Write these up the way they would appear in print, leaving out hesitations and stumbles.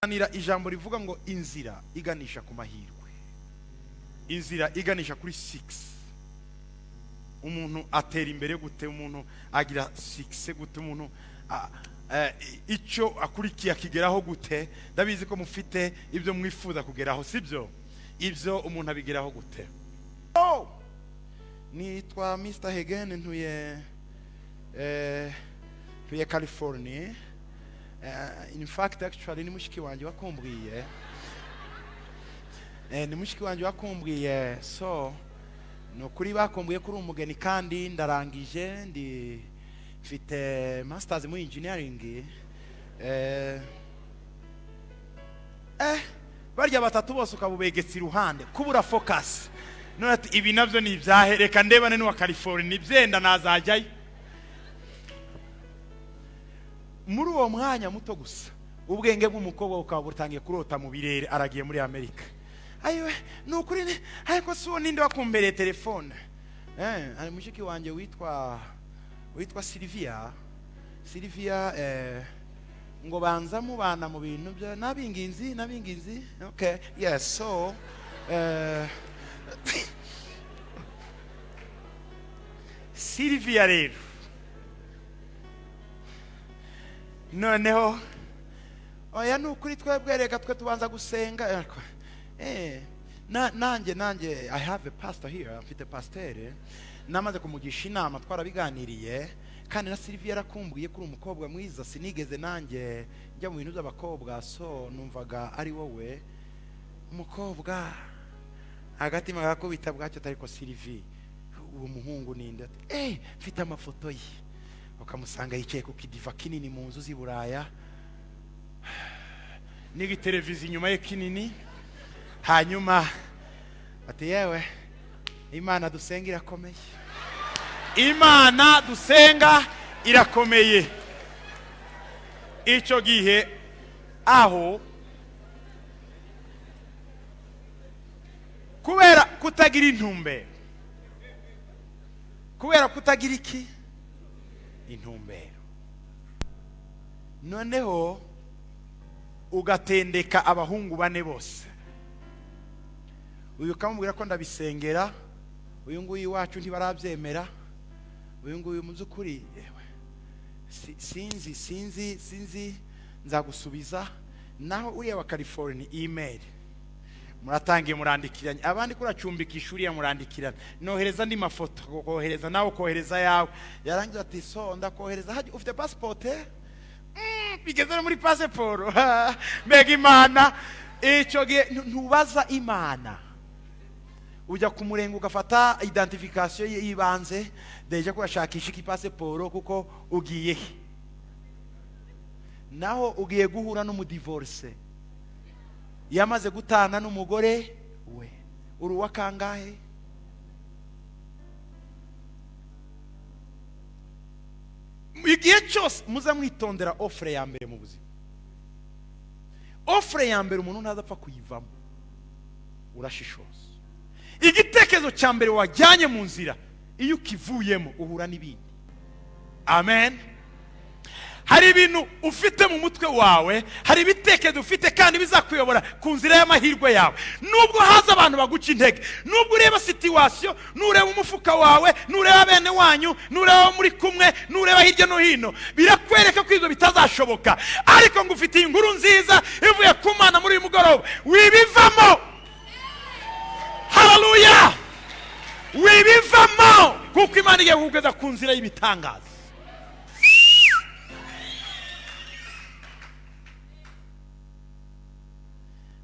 Nira ijambo rivuga ngo inzira iganisha ku mahirwe, inzira iganisha kuri 6. Umuntu atera imbere gute, umuntu agira 6 gute, umuntu icyo akurikiye akigeraho gute. Ndabizi ko mufite ibyo mwifuza kugeraho, sibyo? Ibyo umuntu abigeraho gute? Nitwa Mr. Hegen, ntuye California. In fact, actually, ni mushiki wanje wakumbwiye. Ni mushiki wanje wakumbwiye. So, no kuri bakumbwiye kuri umugeni kandi ndarangije, ndi mfite masters mu engineering. Barya batatu bose ukabubegetse iruhande kubura focus. None ati ibi navyo ni ibyahereka ndebane n'uwa California nibyenda nazajyayo. Muri uwo mwanya muto gusa ubwenge bw'umukobwa ukaba butangiye kurota mu birere, aragiye muri Amerika. Ayiwe nukuri ne ariko so ninde wakumbereye telefone. Ari mushiki wanje witwa Sylvia. Ngo banza mubana mu bintu bya nabinginzi. Okay, yes, so Sylvia rero noneho oya nukuri twebwereka twe tubanza gusenga. Nanjye I have a pastor here, afite pasteur namaze kumugisha inama, twarabiganiriye kandi na Sylvia yarakumbwiye kuri umukobwa mwiza. Sinigeze nanjye njya mu bintu by'abakobwa, so numvaga ari wowe umukobwa agatima gakubita bwacyo. Ariko Sylvia uwo muhungu ninde? Mfite amafoto ye, ukamusanga yicaye ku kidiva kinini mu nzu z'Iburaya, nigi televiziyo inyuma ye kinini. Hanyuma ati yewe Imana dusenga irakomeye, Imana dusenga irakomeye. Icyo gihe aho kubera kutagira intumbero, kubera kutagira iki intumbero, noneho ugatendeka abahungu bane bose. Uyu kamubwira ko ndabisengera, uyu nguyu wacu ntibarabyemera, uyu nguyu mu byukuri sinzi nzagusubiza. Naho uriya wa California email muratangiye murandikiranye, abandi kuracumbika ishuri ya murandikirana, nohereza ndi mafoto, kohereza nawe kohereza yawe. Yarangiza ati so ndakohereza, haje ufite passport? Bigeze muri passport. Mbega Imana icyo gihe ntubaza Imana, ujya kumurenga ugafata identification yibanze, deje ko yashakisha iki passport kuko ugiye he. Naho ugiye guhura n'umudivorce yamaze gutana n'umugore we, uruwa kangahe? Igihe cyose muza mwitondera offre ya mbere mu buzima. Offre ya mbere umuntu ntazapfa kuyivamo, urashishoza. Igitekerezo cya mbere wajyanye mu nzira, iyo ukivuyemo uhura n'ibindi. Amen. Hari ibintu ufite mu mutwe wawe, hari ibitekerezo ufite kandi bizakuyobora ku nzira y'amahirwe yawe. Nubwo haza abantu baguca intege, nubwo ureba situation, nureba umufuka wawe, nureba bene wanyu, nureba muri kumwe, nureba hirya no hino, birakwereka ko ibyo bitazashoboka. Ariko ngo ufite inkuru nziza ivuye ku Mana muri uyu mugoroba, wibivamo. Hallelujah! Wibivamo kuko Imana igiye kugeza ku nzira y'ibitangaza.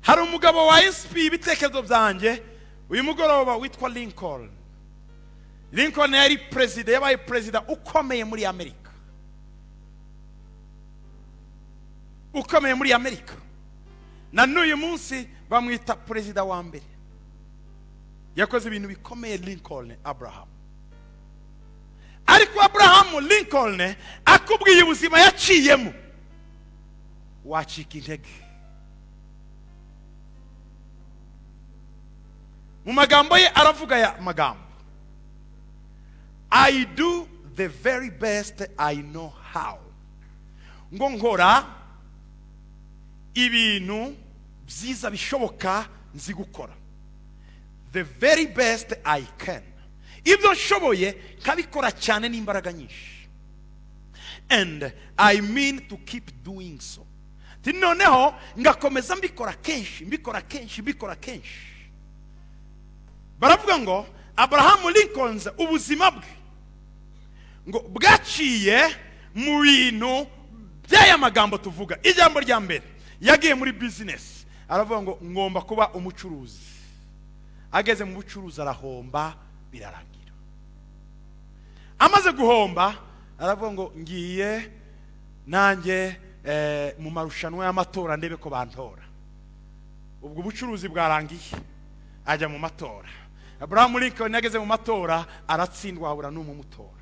Hari umugabo wa SP ibitekerezo byanjye uyu mugoroba witwa Lincoln. Lincoln yari president, yabaye president ukomeye muri Amerika. Ukomeye muri Amerika. Na n'uyu munsi bamwita president wa mbere. Yakoze ibintu bikomeye Lincoln Abraham. Ariko Abraham Lincoln akubwiye ubuzima yaciyemo, wacika intege. Mu magambo ye aravuga ya magambo, I do the very best I know how. Ngo nkora ibintu byiza bishoboka nzi gukora, the very best I can. Ibyo nshoboye nkabikora cyane n'imbaraga nyinshi, and I mean to keep doing so. Noneho ngakomeza mbikora kenshi. Baravuga ngo Abraham Lincoln ubuzima bwe ngo bwaciye mu bintu by'aya magambo tuvuga. Ijambo rya mbere, yagiye muri business, aravuga ngo ngomba kuba umucuruzi. Ageze mu bucuruzi arahomba, birarangira. Amaze guhomba aravuga ngo ngiye nanjye mu marushanwa y'amatora ndebe ko bantora. Ubwo bucuruzi bwarangiye, ajya mu matora. Abraham Lincoln yageze mu matora aratsindwa, habura n'umutora.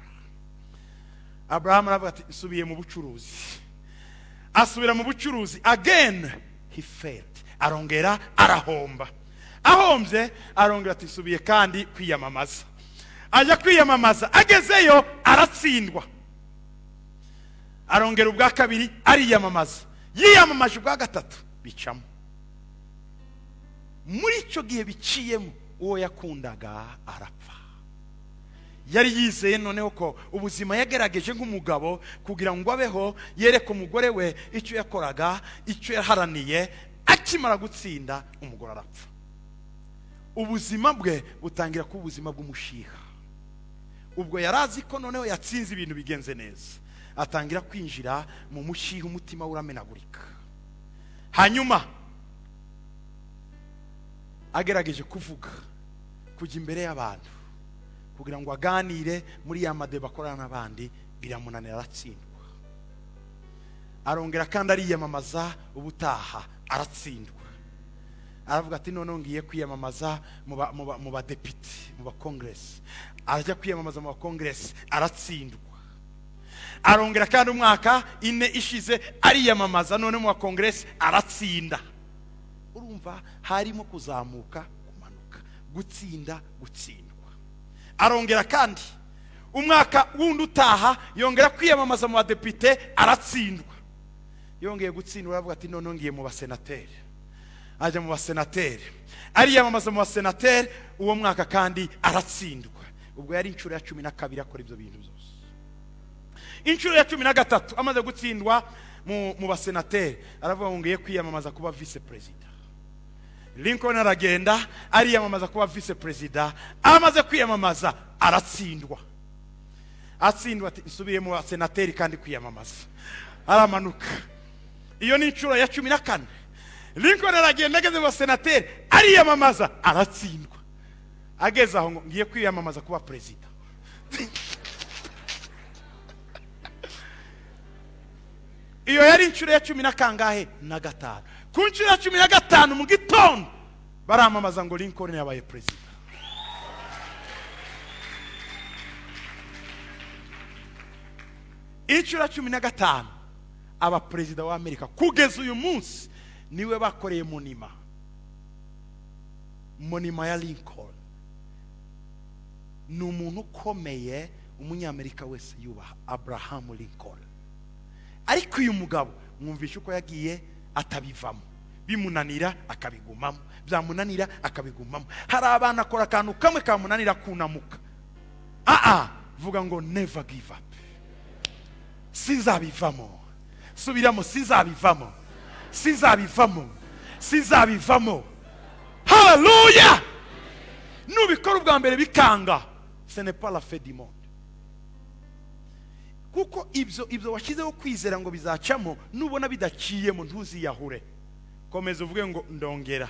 Abraham aravuga ati nsubiye mu bucuruzi. Asubira mu bucuruzi, again he failed. Arongera arahomba. Ahombye arongera ati nsubiye kandi kwiyamamaza. Ajya kwiyamamaza, agezeyo aratsindwa. Arongera ubwa kabiri ariyamamaza. Yiyamamaje ubwa gatatu bicamo. Muri icyo gihe biciyemo, uwo yakundaga arapfa. Yari yizeye noneho ko ubuzima yagerageje nk'umugabo kugira ngo abeho, yereke umugore we icyo yakoraga, icyo yaharaniye. Akimara gutsinda, umugore arapfa. Ubuzima bwe butangira kuba ubuzima bw'umushiha. Ubwo yarazi ko noneho yatsinze ibintu bigenze neza, atangira kwinjira mu mushiha, umutima uramenagurika. Hanyuma agerageje kuvuga, kujya imbere y'abantu kugira ngo aganire muri ya madeba akorana n'abandi, biramunanira, aratsindwa. Arongera kandi ariyamamaza, ubutaha aratsindwa. Aravuga ati noneho ngiye kwiyamamaza mu badepite, mu bakongresi. Arajya kwiyamamaza mu bakongresi, aratsindwa. Arongera kandi umwaka 4 ishize ariyamamaza none mu bakongresi, aratsinda. Urumva harimo kuzamuka, kumanuka, gutsinda, gutsindwa. Arongera kandi umwaka wundi utaha yongera kwiyamamaza mu badepite, aratsindwa. Yongeye gutsindwa, aravuga ati none ngiye mu basenateri. Ajya mu basenateri, ariyamamaza mu basenateri, uwo mwaka kandi aratsindwa. Ubwo yari inshuro ya 12 akora ibyo bintu byose. Inshuro ya 13 amaze gutsindwa mu basenateri, aravuga ngo ngiye kwiyamamaza kuba vice president. Lincoln aragenda ariyamamaza kuba vice president. Amaze kwiyamamaza aratsindwa. Atsindwa ati nsubiye mu basenateri kandi kwiyamamaza, aramanuka. Iyo ni inshuro ya 14. Lincoln aragenda ageze mu basenateri, ariyamamaza, aratsindwa. Ageze aho ngo ngiye kwiyamamaza kuba president. Iyo yari inshuro ya 10 na gatanu. Ku nshuro ya 15 mu gitondo baramamaza ngo Lincoln yabaye president. Inshuro ya 15 aba president wa Amerika kugeza uyu munsi niwe bakoreye monima ya Lincoln. Ni umuntu ukomeye, umunyamerika wese yubaha, Abraham Lincoln. Ariko uyu mugabo mwumvisha uko yagiye atabivamo, bimunanira akabigumamo, byamunanira akabigumamo. Hari abana akora akantu kamwe kamunanira kunamuka. Vuga ngo never give up. Sinzabivamo. Subiramo, sinzabivamo. Sinzabivamo. Hallelujah. Nubikora ubwa mbere bikanga, ce n'est pas la fin du monde. Kuko ibyo washyizeho kwizera ngo bizacamo, nubona bidaciyemo ntuziyahure. Komeza uvuge ngo ndongera.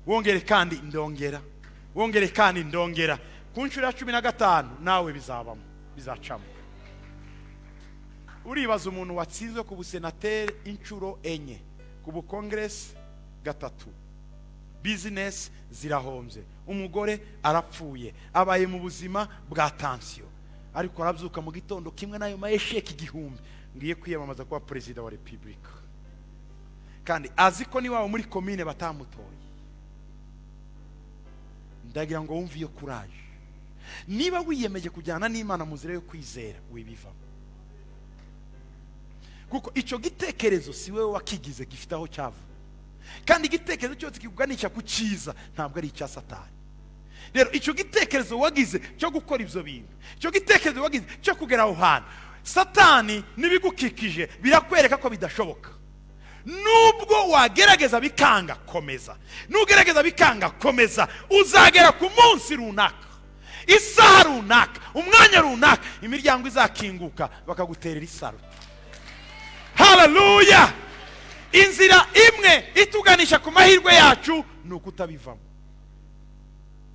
Wongere kandi ndongera. Wongere kandi ndongera. Ku nshuro ya 15 nawe bizabamo, bizacamo. Uribaza umuntu watsinzwe ku busenateri inshuro 4, ku bukongresi 3, business zirahombye, umugore arapfuye, abaye mu buzima bwa tension, ariko arabyuka mu gitondo kimwe nayo mayesheki 1000 ngiye kwiyamamaza kuba president wa republika. Kandi aziko ni wabo muri commune batamutoye. Ndagira ngo wumve iyo courage. Niba wiyemeje kujyana n'Imana mu nzira yo kwizera, wibivamo. kuko icyo gitekerezo si wowe wakigize, gifite aho cyava. Kandi igitekerezo cyose kikuganisha ku cyiza ntabwo ari icya Satani. Rero icyo gitekerezo wagize cyo gukora ibyo bintu, icyo gitekerezo wagize cyo kugera aho hantu, Satani n'ibigukikije birakwereka ko bidashoboka. Nubwo wagerageza bikanga, komeza. Nugerageza bikanga, komeza. Uzagera ku munsi runaka, isaha runaka, umwanya runaka, imiryango izakinguka bakaguterera isaro. Haleluya! Inzira imwe ituganisha ku mahirwe yacu ni ukutabivamo.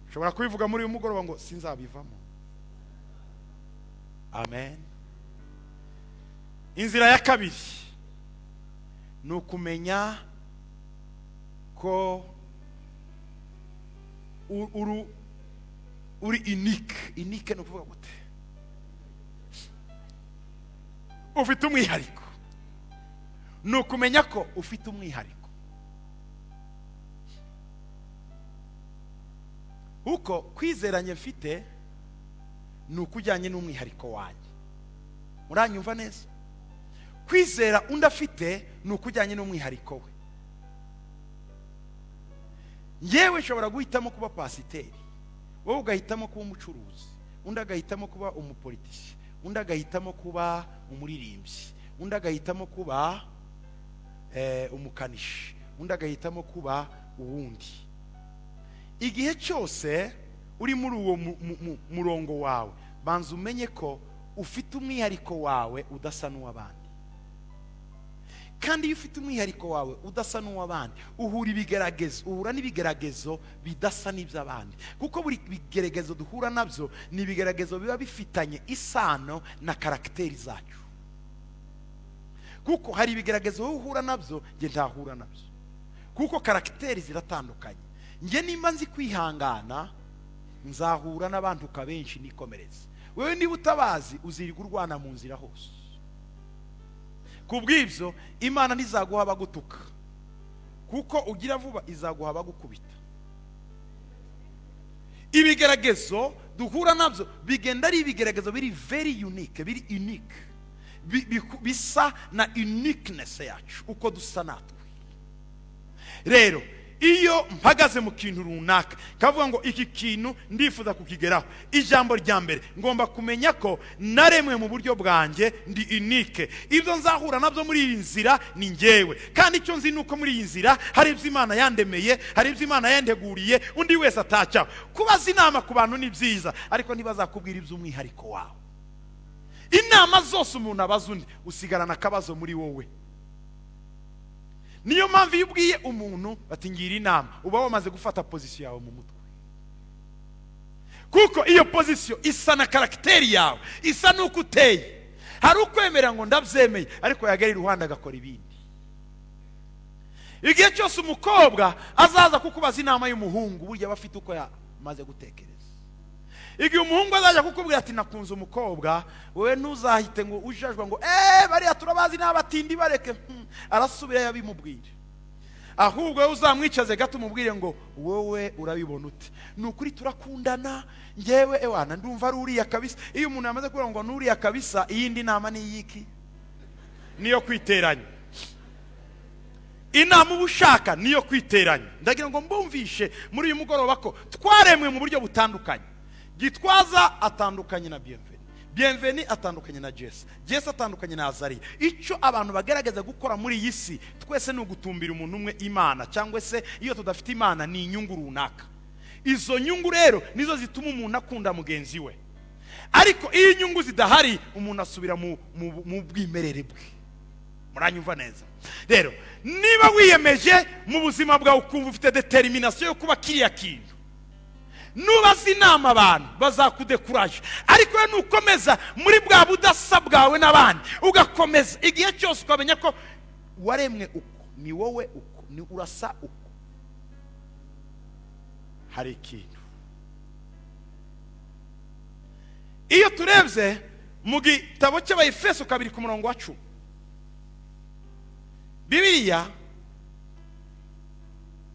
Ushobora kubivuga muri uyu mugoroba ngo sinzabivamo. Amen. Inzira ya kabiri ni ukumenya ko uri unique. Unique ni ukuvuga gute? Ufite umwihariko. Ni ukumenya ko ufite umwihariko. Uko kwizeranye mfite ni ukujyanye n'umwihariko wanjye. Muranyumva neza? Kwizera undi afite ni ukujyanye n'umwihariko we. Ngewe nshobora guhitamo kuba pasiteri, wowe ugahitamo kuba umucuruzi, undi agahitamo kuba umupolitisi, undi agahitamo kuba umuririmbyi, undi agahitamo kuba umukanishi, undi agahitamo kuba uwundi. Igihe cyose uri muri uwo murongo wawe, banza umenye ko ufite umwihariko wawe udasa n'uw'abandi. Kandi iyo ufite umwihariko wawe udasa n'uw'abandi, uhura n'ibigeragezo bidasa n'iby'abandi. Kuko buri bigeragezo duhura nabyo ni ibigeragezo biba bifitanye isano na karakteri zacu. Kuko hari ibigeragezo wowe uhura nabyo, nge ntahura nabyo. Kuko karakteri ziratandukanye. Nge nimba nzi kwihangana, nzahura n'abantu kabenshi nikomereze. Wewe niba utabazi uzirirwa urwana mu nzira hose. Kubw'ibyo Imana ntizaguha abagutuka, kuko ugira vuba izaguha abagukubita. Ibigeragezo duhura nabyo bigenda ari ibigeragezo biri very unique, biri unique, bisa na uniqueness yacu uko dusa natwe. Rero iyo mpagaze mu kintu runaka, kavuga ngo iki kintu ndifuza kukigeraho, ijambo rya mbere ngomba kumenya ko naremwe mu buryo bwanjye, ndi unique. Ibyo nzahura nabyo muri iyi nzira ni ngewe. Kandi icyo nzi nuko muri iyi nzira hari ibyo Imana yandemeye, hari ibyo Imana yandeguriye, undi wese atacyaho. Kubaza inama ku bantu ni byiza, ariko ntibazakubwira iby'umwihariko wawe. Inama zose umuntu abaza undi, usigarana akabazo muri wowe. Niyo mpamvu iyo ubwiye umuntu bati ngira inama, uba wamaze gufata pozisiyo yawe mu mutwe. Kuko iyo pozisiyo isa na karakteri yawe, isa n'uko uteye. Hari ukwemera ngo ndabyemeye, ariko yagera iruhande agakora ibindi. Igihe cyose umukobwa azaza kukubaza inama y'umuhungu, burya aba afite uko yamaze gutekereza. Igihe umuhungu azaje kukubwira ati nakunze umukobwa, wowe ntuzahite ngo ujajwa ngo bariya turabazi n'abatindi bareke, arasubira yabimubwira. Ahubwo wowe uzamwicaze gato umubwire ngo wowe urabibona ute? Ni ukuri turakundana, ngewe ewana ndumva ari uriya kabisa. Iyo umuntu yamaze kuvuga ngo nuriya kabisa, iyindi nama ni yiki? Niyo kwiteranya. Inama ubushaka niyo kwiteranya. Ndagira ngo mbumvishe muri uyu mugoroba ko twaremwe mu buryo butandukanye. Gitwaza atandukanye na Bienveni atandukanye na Jesse atandukanye na Azariya. Icyo abantu bagerageza gukora muri iyi si, twese ni ugutumbira umuntu umwe Imana, cyangwa se iyo tudafite Imana ni inyungu runaka. Izo nyungu rero nizo zituma umuntu akunda mugenzi we. Ariko iyo inyungu zidahari, umuntu asubira mu bwimerere bwe. Muranyumva neza? Rero niba wiyemeje mu buzima bwawe ukumva ufite determination yo kuba kiriya kintu, nubaza inama abantu bazakudekuraje. Ariko iyo nukomeza muri bwa budasa bwawe n'abandi, ugakomeza igihe cyose ukamenya ko waremwe uko, ni wowe uko, ni urasa uko, hari ikintu. Iyo turebye mu gitabo cy'Abaefeso 2:10, Bibiliya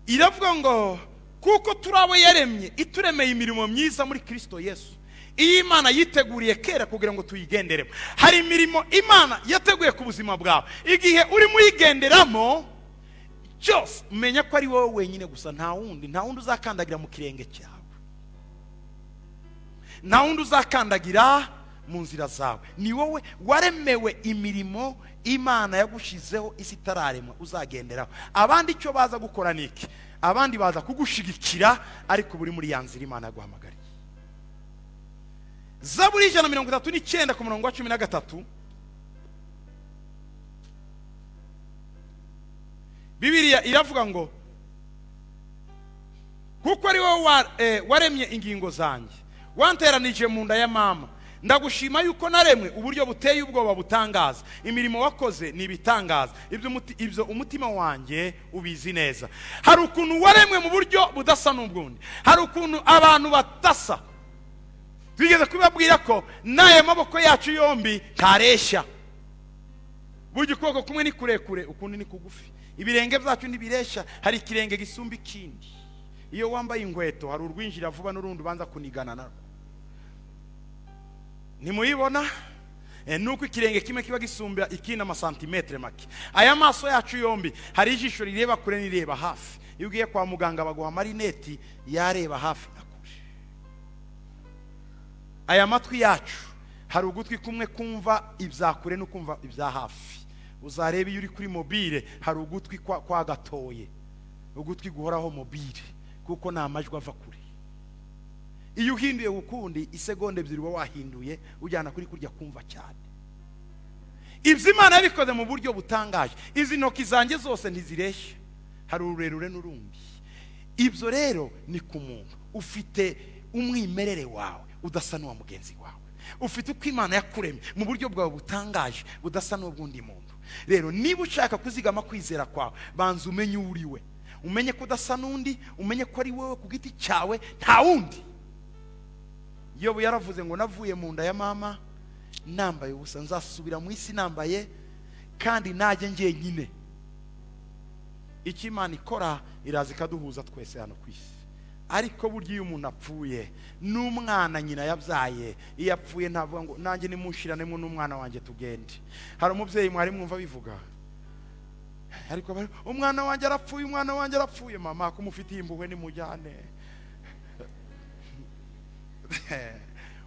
iravuga ngo kuko turabo yaremye ituremeye imirimo myiza muri Kristo Yesu, iyi Imana yiteguriye kera kugira ngo tuyigenderemo. Hari imirimo Imana yateguye ku buzima bwawe, igihe urimo uyigenderamo cyose umenya ko ari wowe wenyine gusa, nta wundi uzakandagira mu kirenge cyawe, nta wundi uzakandagira mu nzira zawe. Ni wowe waremewe imirimo Imana yagushizeho isi itararemwa uzagenderaho. Abandi icyo baza gukora niki? Abandi baza kugushigikira, ariko buri muri ya nzira Imana yaguhamagariye. Zaburi 139 ku murongo wa 13, Bibiliya iravuga ngo kuko ari wowe waremye ingingo zanjye, wanteranije mu nda ya mama, ndagushima yuko naremwe uburyo buteye ubwoba butangaza, imirimo wakoze ni ibitangaza, ibyo umutima wanjye ubizi neza. Hari ukuntu waremwe mu buryo budasa n'ubwundi, hari ukuntu abantu batasa. Twigeze kubabwira ko naye maboko yacu yombi ntareshya, burya ukuboko kumwe ni kurekure ukundi ni kugufi, ibirenge byacu ntibireshya, hari ikirenge gisumba ikindi. Iyo wambaye inkweto hari urwinjira vuba n'urundi ubanza kunigana narwo. Nimuyibona? Nuko ikirenge kimwe kiba gisumba ikindi amasantimetre make. Aya maso yacu yombi hari ijisho rireba kure n'ireba hafi. Iyo ugiye kwa muganga baguha marineti yareba hafi na kure. Aya matwi yacu hari ugutwi kumwe kumva ibya kure no kumva ibya hafi. Uzareba iyo uri kuri mobile hari ugutwi kwa gatoye, ugutwi guhoraho mobile kuko nta majwi ava kure. Iyo uhinduye ukundi isegonda ebyiri uba wahinduye ujyana kuri kurya kumva cyane. Ibyo Imana yabikoze mu buryo butangaje. Izi ntoki zanjye zose ntizireshya, hari ururerure n'urundi. Ibyo rero ni ku muntu ufite umwimerere wawe udasa n'uwa mugenzi wawe, ufite uko Imana yakuremye mu buryo bwawe butangaje budasa n'ubwundi muntu. Rero niba ushaka kuzigama kwizera kwawe, banza umenye uri we, umenye ko udasa n'undi, umenye ko ari wowe ku giti cyawe, nta wundi. Yobu yaravuze ngo navuye mu nda ya mama nambaye ubusa, nzasubira mu isi nambaye kandi najye njyenyine. Icyo Imana ikora iraza ikaduhuza twese hano ku isi, ariko burya iyo umuntu apfuye n'umwana nyina yabyaye, iyo apfuye ntavuga ngo nanjye nimushiranemo n'umwana wanjye tugende. Hari umubyeyi mwari mwumva bivuga, ariko umwana wanjye arapfuye, umwana wanjye arapfuye. Mama kumufitiye impuhwe nimujyane.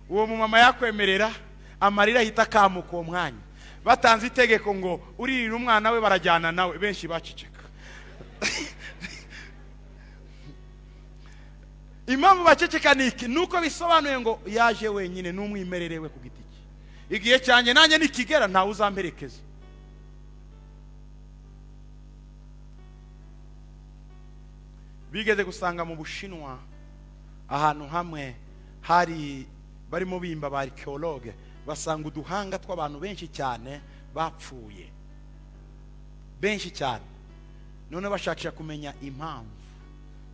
Uwo mumama yakwemerera amarira ahita akamuka uwo mwanya. Batanze itegeko ngo uririra umwana we barajyana nawe, benshi baciceka. Impamvu baceceka niki? Nuko bisobanuye ngo yaje wenyine n'umwimerere we ku giti cye. Igihe cyanje nanjye nikigera ntawe uzamperekeza. Bigeze gusanga mu Bushinwa ahantu hamwe hari barimo bimba ba archaeologue, basanga uduhanga tw'abantu benshi cyane bapfuye, benshi cyane. None bashakisha kumenya impamvu,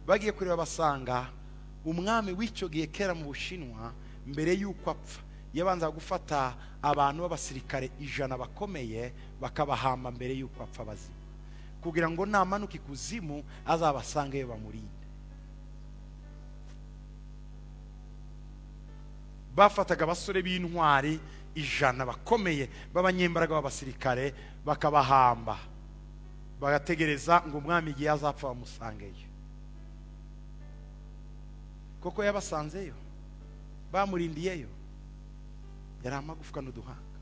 bagiye kureba basanga umwami w'icyo gihe kera mu Bushinwa mbere y'uko apfa yabanza gufata abantu b'abasirikare 100 bakomeye bakabahamba mbere y'uko apfa bazima, kugira ngo namanuka ikuzimu azabasangeyo bamurinde. Bafataga abasore b'intwari 100 bakomeye b'abanyembaraga b'abasirikare bakabahamba, bagategereza ngo umwami igihe azapfa bamusangeyo. Koko yabasanzeyo, bamurindiyeyo, yari amagufwa n'uduhanga.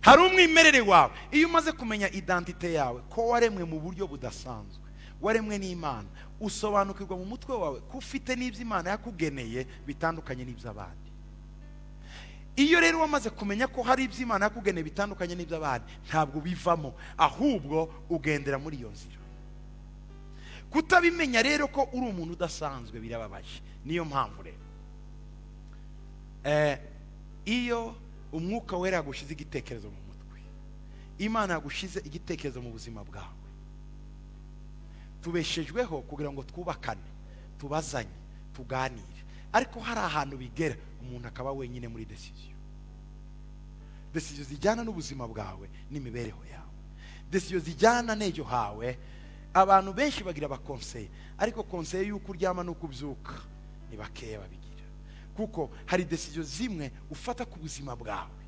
Hari umwimerere wawe. Iyo umaze kumenya identite yawe ko waremwe mu buryo budasanzwe, waremwe n'Imana, usobanukirwa mu mutwe wawe ko ufite n'ibyo Imana yakugeneye bitandukanye n'iby'abandi. Iyo rero wamaze kumenya ko hari ibyo Imana yakugeneye bitandukanye n'iby'abandi, ntabwo bivamo, ahubwo ugendera muri iyo nzira. Kutabimenya rero ko uri umuntu udasanzwe birababaje. Niyo mpamvu rero iyo umwuka wera yagushize igitekerezo mu mutwe, Imana yagushize igitekerezo mu buzima bwawe, tubeshejweho kugira ngo twubakane, tubazanye, tuganire. Ariko hari ahantu bigera umuntu akaba wenyine muri decision zijyana n'ubuzima bwawe n'imibereho yawe, decision zijyana n'ejo hawe. Abantu benshi bagira abakonseye, ariko konseye y'uko uryama n'uko ubyuka ni bakeya babigira. kuko hari decision zimwe ufata ku buzima bwawe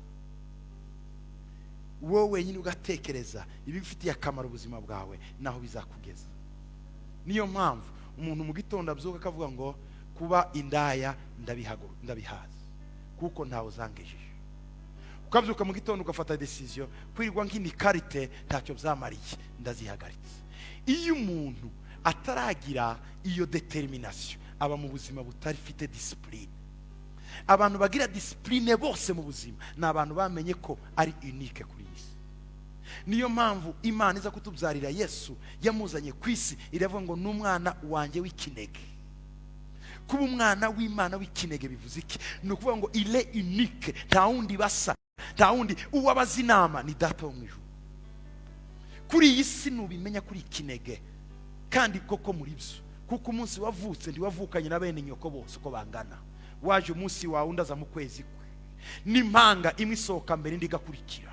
wowe wenyine ugatekereza ibifitiye akamaro ubuzima bwawe naho bizakugeza. Niyo mpamvu umuntu mu gitondo abyuka akavuga ngo kuba indaya ndabihaza kuko ntawe uzangejeje. Ukabyuka mu gitondo ugafata decision kwirirwa nk'ini karite ntacyo byamariye ndazihagaritse. Iyo umuntu ataragira iyo determination aba mu buzima butarifite discipline. Abantu bagira discipline bose mu buzima ni abantu bamenye ko ari unique kuri isi. Niyo mpamvu Imana iza kutubyarira Yesu yamuzanye ku isi iravuga ngo n'umwana wanjye w'ikinege. Kuba umwana w'Imana w'ikinege bivuze iki? Ni ukuvuga ngo il est unique, nta wundi basa, nta wundi uwabaza inama ni data wo mu ijuru. Kuri iyi si nubimenya kuri ikinege kandi koko muri byo, kuko umunsi wavutse ndiwavukanye na bene nyoko bose uko bangana. Waje umunsi wawe undaza mu kwezi kwe n'impanga imwe isohoka mbere ndigakurikira.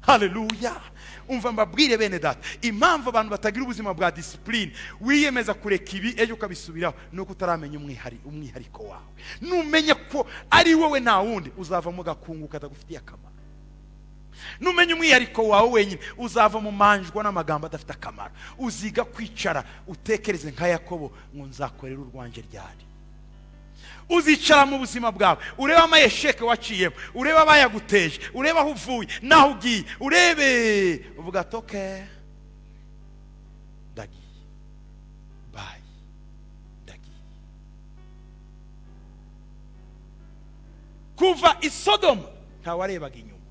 Haleluya. Umva mbabwire bene data, impamvu abantu batagira ubuzima bwa discipline wiyemeza kureka ibi ejo ukabisubiraho nuko utaramenya umwihariko wawe. Numenye ko ari wowe nta wundi uzava mu gakungu katagufitiye akamaro. Numenye umwihariko wawe wenyine uzava mu manjwa n'amagambo adafite akamaro. Uziga kwicara utekereze nka Yakobo ngo nzakorera urwanje ryari. Uzicara mu buzima bwawe ureba amayesheke waciyemo, ureba abayaguteje, ureba aho uvuye naho ugiye, urebe uvuga toke ndagiye bye ndagiye. Kuva i Sodoma ntawarebaga inyuma,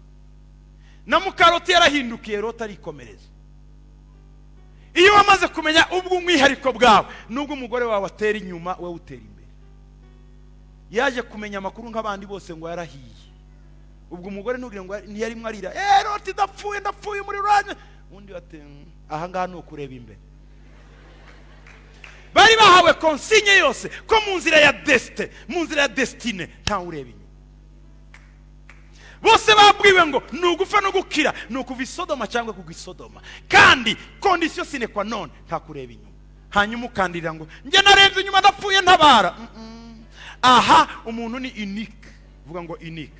na mukaroti yarahindukiye Loti arikomereza. Iyo wamaze kumenya ubwo umwihariko bwawe nubwo umugore wawe atera inyuma wowe utera imbere. Yaje kumenya amakuru nk'abandi bose ngo yarahiye. Ubwo umugore ntugire ngo ntiyari mwarira Loti ndapfuye muri rwanya, undi ati aha ngaha no kureba imbere. Bari bahawe consigne yose ko mu nzira ya destine nta ureba inyuma. Bose babwiwe ngo nugufa no gukira nukuva i Sodoma cyangwa kugwa i Sodoma, kandi condition sine qua non nta kureba inyuma. Hanyuma ukandira ngo nge narebye inyuma ndapfuye ntabara. Aha umuntu ni unique. Vuga ngo unique.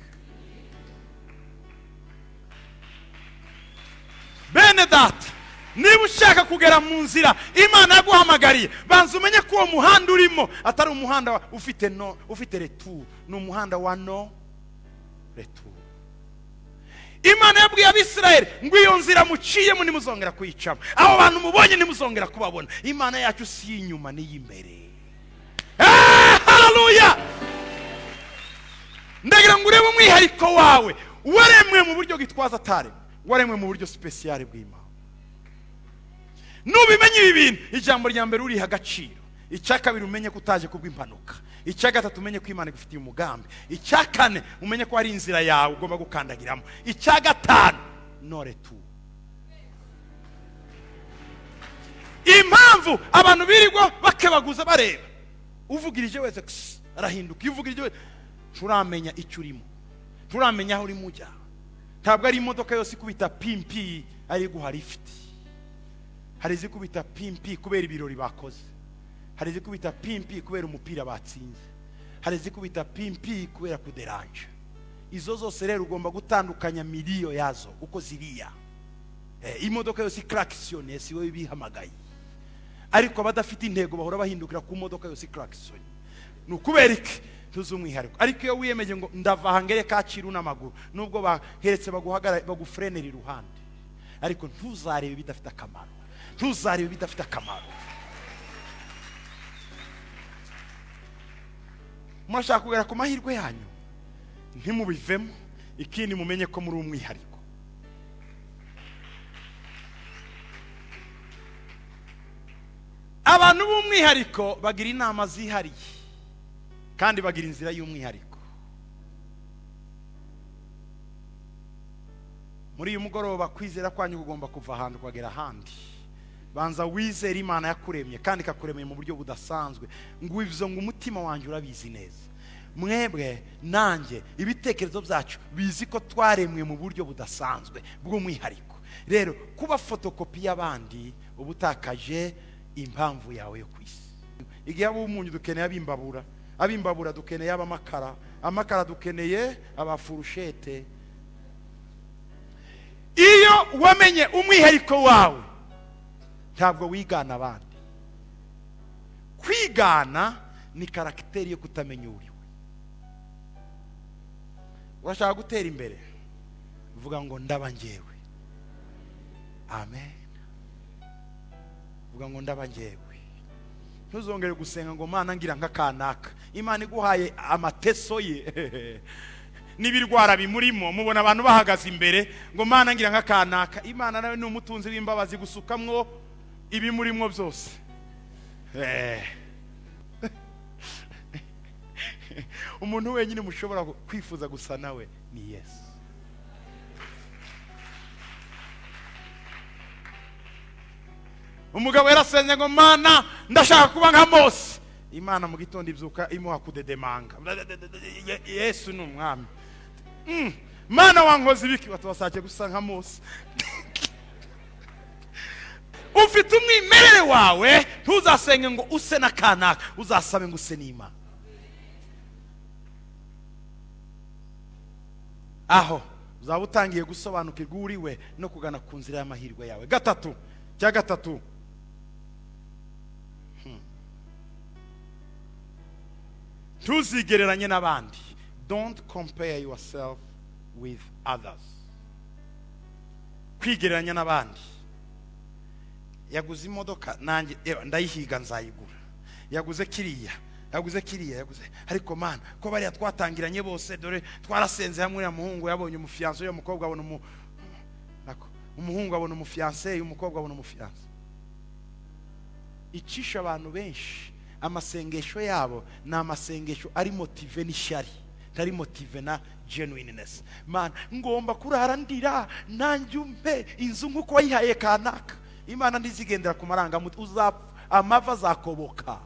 Bene data, niba ushaka kugera mu nzira Imana yaguhamagariye, banza umenye ko uwo muhanda urimo atari umuhanda ufite retour, ni umuhanda wa no retour. Imana yabwiye Abisirayeli ngo iyo nzira muciyemo nimuzongera kuyicamo, abo bantu mubonye nimuzongera kubabona. Imana yacu si inyuma ni imbere. Haleluya. Ndagira ngo urebe umwihariko wawe waremwe mu buryo gitwaza atare, waremwe mu buryo special bw'Imana. Nubimenye ibi bintu, ijambo rya mbere uriha agaciro. Icya kabiri umenye ko utaje kubw'impanuka. Icya gatatu umenye ko Imana igufitiye umugambi. Icya kane umenye ko ari inzira yawe ugomba gukandagiramo. Icya gatanu nore tu. Impamvu abantu birirwa bakebaguza bareba, uvugirije wese arahinduka. Ivugirije wese turamenya icyo urimo, turamenya aho uri mujya. Ntabwo ari imodoka yose ikubita pimpi ari guha lift. Hari izikubita pimpi kubera ibirori bakoze, hari izikubita pimpi kubera umupira batsinze, hari izikubita pimpi kubera kuderanje. Izo zose rero ugomba gutandukanya miliyo yazo uko ziriya. Imodoka yose klaxon si wowe bihamagaye, ariko abadafite intego bahora bahindukira ku modoka yose klaxon. Nukubera iki tuzumwihariko. Ariko iyo wiyemeje ngo ndava hangere kaciru n'amaguru, nubwo baheretse baguhagara bagufrenera iruhande, ariko ntuzarebe bidafite akamaro, ntuzarebe bidafite akamaro. Murashaka kugera ku mahirwe yanyu, ntimubivemo. Ikindi mumenye ko muri umwihariko. Abantu b'umwihariko bagira inama zihariye kandi bagira inzira y'umwihariko. Muri uyu mugoroba kwizera kwanyu kugomba kuva ahantu kwagera ahandi. Banza wizere Imana yakuremye kandi kakuremeye mu buryo budasanzwe. Ngo ivyo ngo umutima wanjye urabizi neza. Mwebwe nanjye ibitekerezo byacu bizi ko twaremwe mu buryo budasanzwe bw'umwihariko. Rero kuba fotokopi y'abandi ubutakaje impamvu yawe yo kwisi. Igihe abo umunyu dukeneye abimbabura abimbabura dukeneye abamakara, amakara dukeneye abafurushete. Iyo wamenye umwihariko wawe ntabwo wigana abandi. Kwigana ni karakteri yo kutamenya uriwe. Urashaka gutera imbere, vuga ngo ndaba njyewe. Amen. Vuga ngo ndaba njyewe. Ntuzongere gusenga ngo Mana ngira nk'akanaka. Imana iguhaye amateso ye n'ibirwara bimurimo, mubona abantu bahagaze imbere ngo Mana ngira nk'akanaka. Imana nawe ni umutunzi w'imbabazi gusukamwo ibimurimo byose. Umuntu wenyine mushobora kwifuza gusa nawe ni Yesu. Umugabo yarasenze ngo Mana ndashaka kuba nka Mose. Imana mu gitondo ibyuka imuha kudedemanga. Yesu ni umwami. Mana wankoze ibiki? Watubasake gusa nka Mose. Ufite umwimerere wawe, ntuzasenge ngo use na kanaka, uzasabe ngo use n'Imana. Aho uzaba utangiye gusobanukirwa uriwe no kugana ku nzira y'amahirwe yawe. Gatatu, cya gatatu, tuzigereranye n'abandi. Don't compare yourself with others. Kwigereranya n'abandi. Yaguze imodoka nanjye ndayihiga nzayigura. Yaguze kiriya, yaguze. Ariko Mana ko bari twatangiranye bose, dore twarasenze hamwe ya muhungu yabonye umufianse, yo mukobwa abona umuhungu abona umufianse, umukobwa abona umufianse. Icisha abantu benshi amasengesho yabo na amasengesho ari motive n'ishyari, tari motive na genuineness. Mana ngomba kurara ndira nanjye umpe inzu nkuko wayihaye kanaka. Imana ndizigendera ku maranga muti uzapfa, amava zakoboka.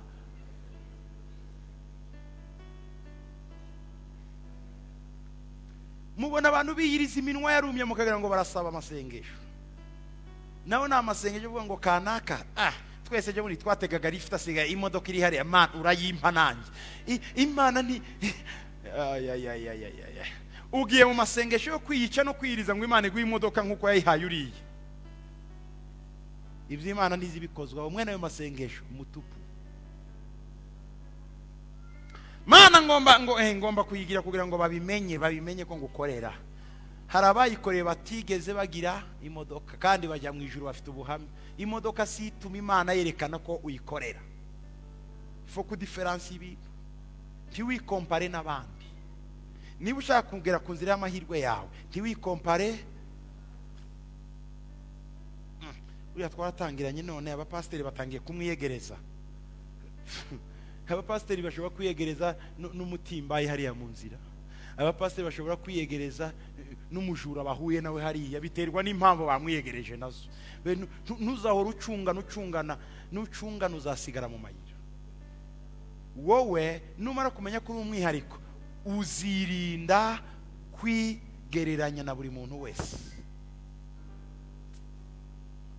Mubona abantu biyiriza iminwa yarumye mukagira ngo barasaba amasengesho. Nawe na amasengesho uvuga ngo kanaka, twese je muri twategaga lift asigaye imodoka iri hari, Mana urayimpa nanjye. Imana ni ugiye mu masengesho yo kwiyica no kwiriza ngo Imana iguhe imodoka nkuko yayihaye uriye. Ibyo Imana ntizibikozwa umwe nayo masengesho mutupu. Mana ngomba kuyigira kugira ngo babimenye ko ngukorera. Hari abayikoreye batigeze bagira imodoka kandi bajya mu ijuru bafite ubuhamya. Imodoka si ituma Imana yerekana ko uyikorera. Faut ku difference ibintu. Ntiwikompare n'abandi. Niba ushaka kugera ku nzira y'amahirwe yawe, ntiwikompare. Uriya twaratangiranye none abapasiteri batangiye kumwiyegereza. Abapasiteri bashobora kwiyegereza n'umutimba hariya mu nzira. Abapasiteri bashobora kwiyegereza n'umujura bahuye nawe hariya, biterwa n'impamvu bamwiyegereje nazo. Ntuzahora nucungana uzasigara mu mayira. Wowe numara kumenya ko uri umwihariko, uzirinda kwigereranya na buri muntu wese.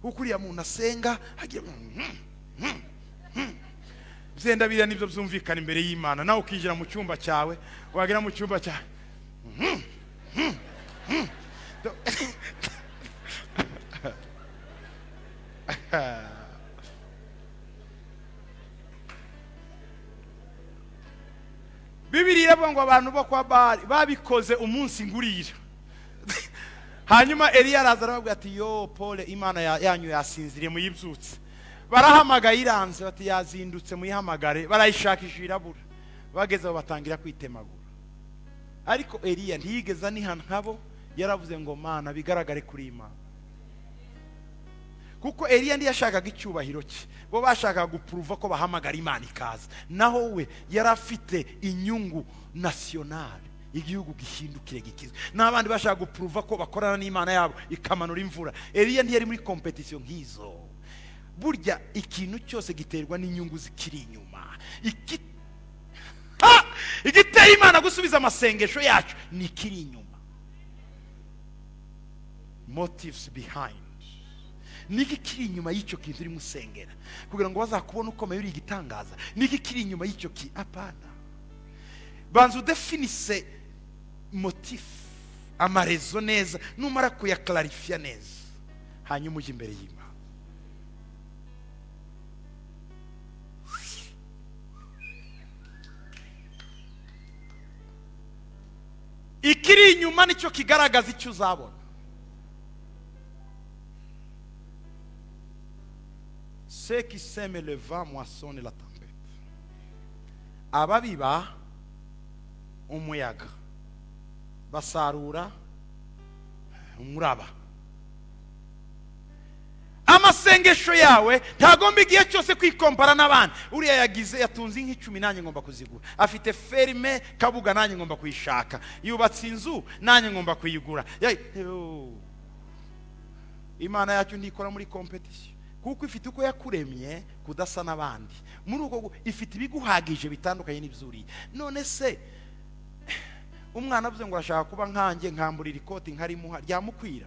Ukuriya muntu asenga agiye byenda biriya nibyo byumvikana imbere y'Imana. Nawe ukijira mu cyumba cyawe, wagera mu cyumba cyawe Bibiliya iravuga ngo abantu bo kwa Bali babikoze umunsi ngurira. Hanyuma Eliya araza arababwira ati yo Paul, Imana yanyu yasinziriye muyibyutse. Barahamagaye iranze bati yazindutse muyihamagare, barayishakisha irabura. Bageze aho batangira kwitemagura. Ariko Eliya ntiyigeze aniha nkabo, yaravuze ngo Mana bigaragare kuri Imana. Kuko Eliya ndi yashakaga icyubahiro cye, bo bashakaga guprova ko bahamagara Imana ikaza. Naho we yarafite inyungu nationale, igihugu gihindukire gikizwe. N'abandi bashaka guprova ko bakorana n'Imana yabo ikamanura imvura. Eliya ntiyari muri competition nk'izo. Burya ikintu cyose giterwa n'inyungu zikiri inyuma. Igiteye Imana gusubiza amasengesho yacu ni kiri inyuma. Motives behind. Niki kiri inyuma y'icyo kintu uri musengera kugira ngo bazakubona ukomeye uri igitangaza. Niki kiri inyuma y'icyo ki apana. banza udefinise motifu, amarezo neza, numara kuyaklarifia neza, hanyuma ujye imbere y'Imana. Ikiri inyuma nicyo kigaragaza icyo uzabona. Ceux qui sèment le vent moissonnent la tempête. Ababiba umuyaga basarura umuraba. Amasengesho yawe ntagomba igihe cyose kwikompara n'abandi. Uriya yagize yatunze inka 10 nanjye ngomba kuzigura, afite ferme Kabuga nanjye ngomba kuyishaka, yubatse inzu nanjye ngomba kuyigura. Imana yacu ndikora muri competition, kuko ifite uko yakuremye kudasa n'abandi. Muri uko ifite ibiguhagije bitandukanye n'ibyuriye. None se umwana avuze ngo arashaka kuba nkanjye, nkamburira ikoti nkarimuha, ryamukwira?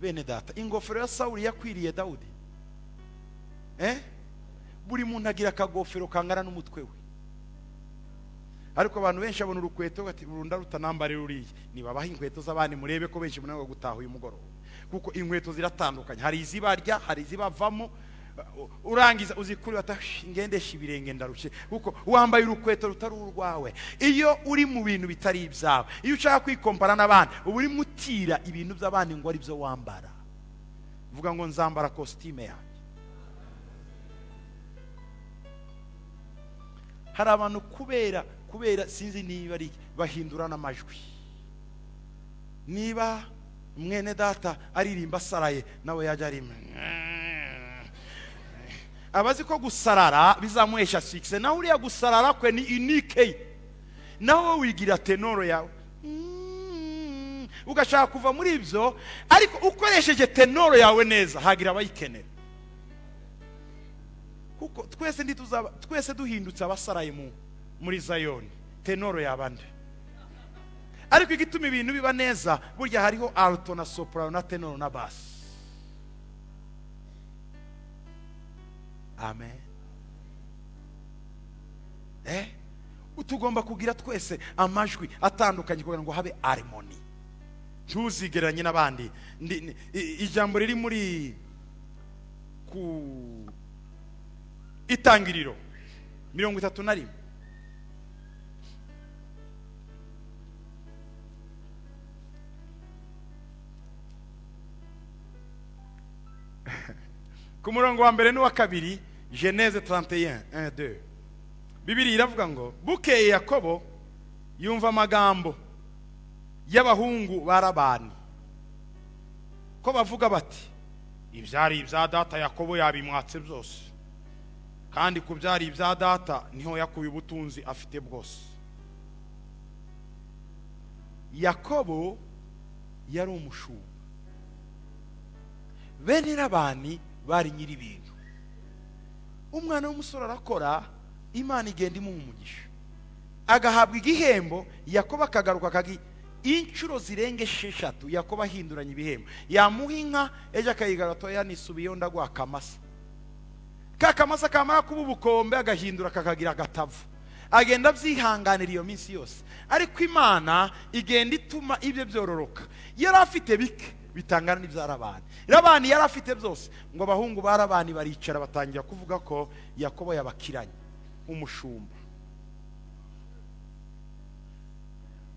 Bene data, ingofero ya Sawuli yakwiriye Dawudi? Buri muntu agira akagofero kangana n'umutwe we. Ariko abantu benshi abona urukweto bati urunda rutanambare ruriye. Nibabaha inkweto z'abandi murebe ko benshi munango gutaha uyu mugoroba. Kuko inkweto ziratandukanye, hari izibarya, hari izibavamo. Urangiza uzikuri ngendesha ibirenge ndarushye, kuko wambaye urukweto rutari urwawe. Iyo uri mu bintu bitari ibyawe, iyo ushaka kwikompara n'abandi, uba uri mutira ibintu by'abandi ngo ari byo wambara. Vuga ngo nzambara costume yanjye. Hari abantu kubera sinzi niba ari bahindurana amajwi. Niba mwene data aririmba saraye, nawe yajya arima. Abazi ko gusarara bizamuhesha success, naho uriya gusarara kwe ni unique. Naho wigira tenoro yawe ugashaka kuva muri ibyo, ariko ukoresheje tenoro yawe neza hagira abayikenera. Kuko twese duhindutse abasaraye muri Zayoni, tenoro yabande. Ariko igituma ibintu biba neza, burya hariho alto na soprano na tenoro na bass. Amen. Utugomba kugira twese amajwi atandukanye kugira ngo habe harmony. Ntuzigeranye n'abandi. Ijambo riri muri ku Itangiriro 31. Ku murongo wa mbere n'uwa kabiri, Genèse 31, 1, 2. Bibiliya iravuga ngo bukeye Yakobo yumva amagambo y'abahungu ba Labani ko bavuga bati, ibyari ibya data Yakobo yabimwatse byose, kandi ku byari ibya data niho yakuye ubutunzi afite bwose. Yakobo yari umushumba, bene Labani bari nyiri ibintu. Umwana w'umusore arakora, Imana igenda imuha umugisha, agahabwa igihembo. Yakobo akagaruka kagi inshuro zirenga 6. Yakobo ahinduranya ibihembo, yamuha inka ejo akayigaratoya yanisubiyeho ndagwa akamasa. Kakamasa kamara kuba ubukombe agahindura kakagira agatavu, agenda byihanganira iyo minsi yose. Ariko Imana igenda ituma ibyo byororoka. Yari afite bike bitangana n'ibya Labani yari afite byose. Ngo abahungu ba Labani baricara batangira kuvuga ko Yakobo yabakiranye umushumba.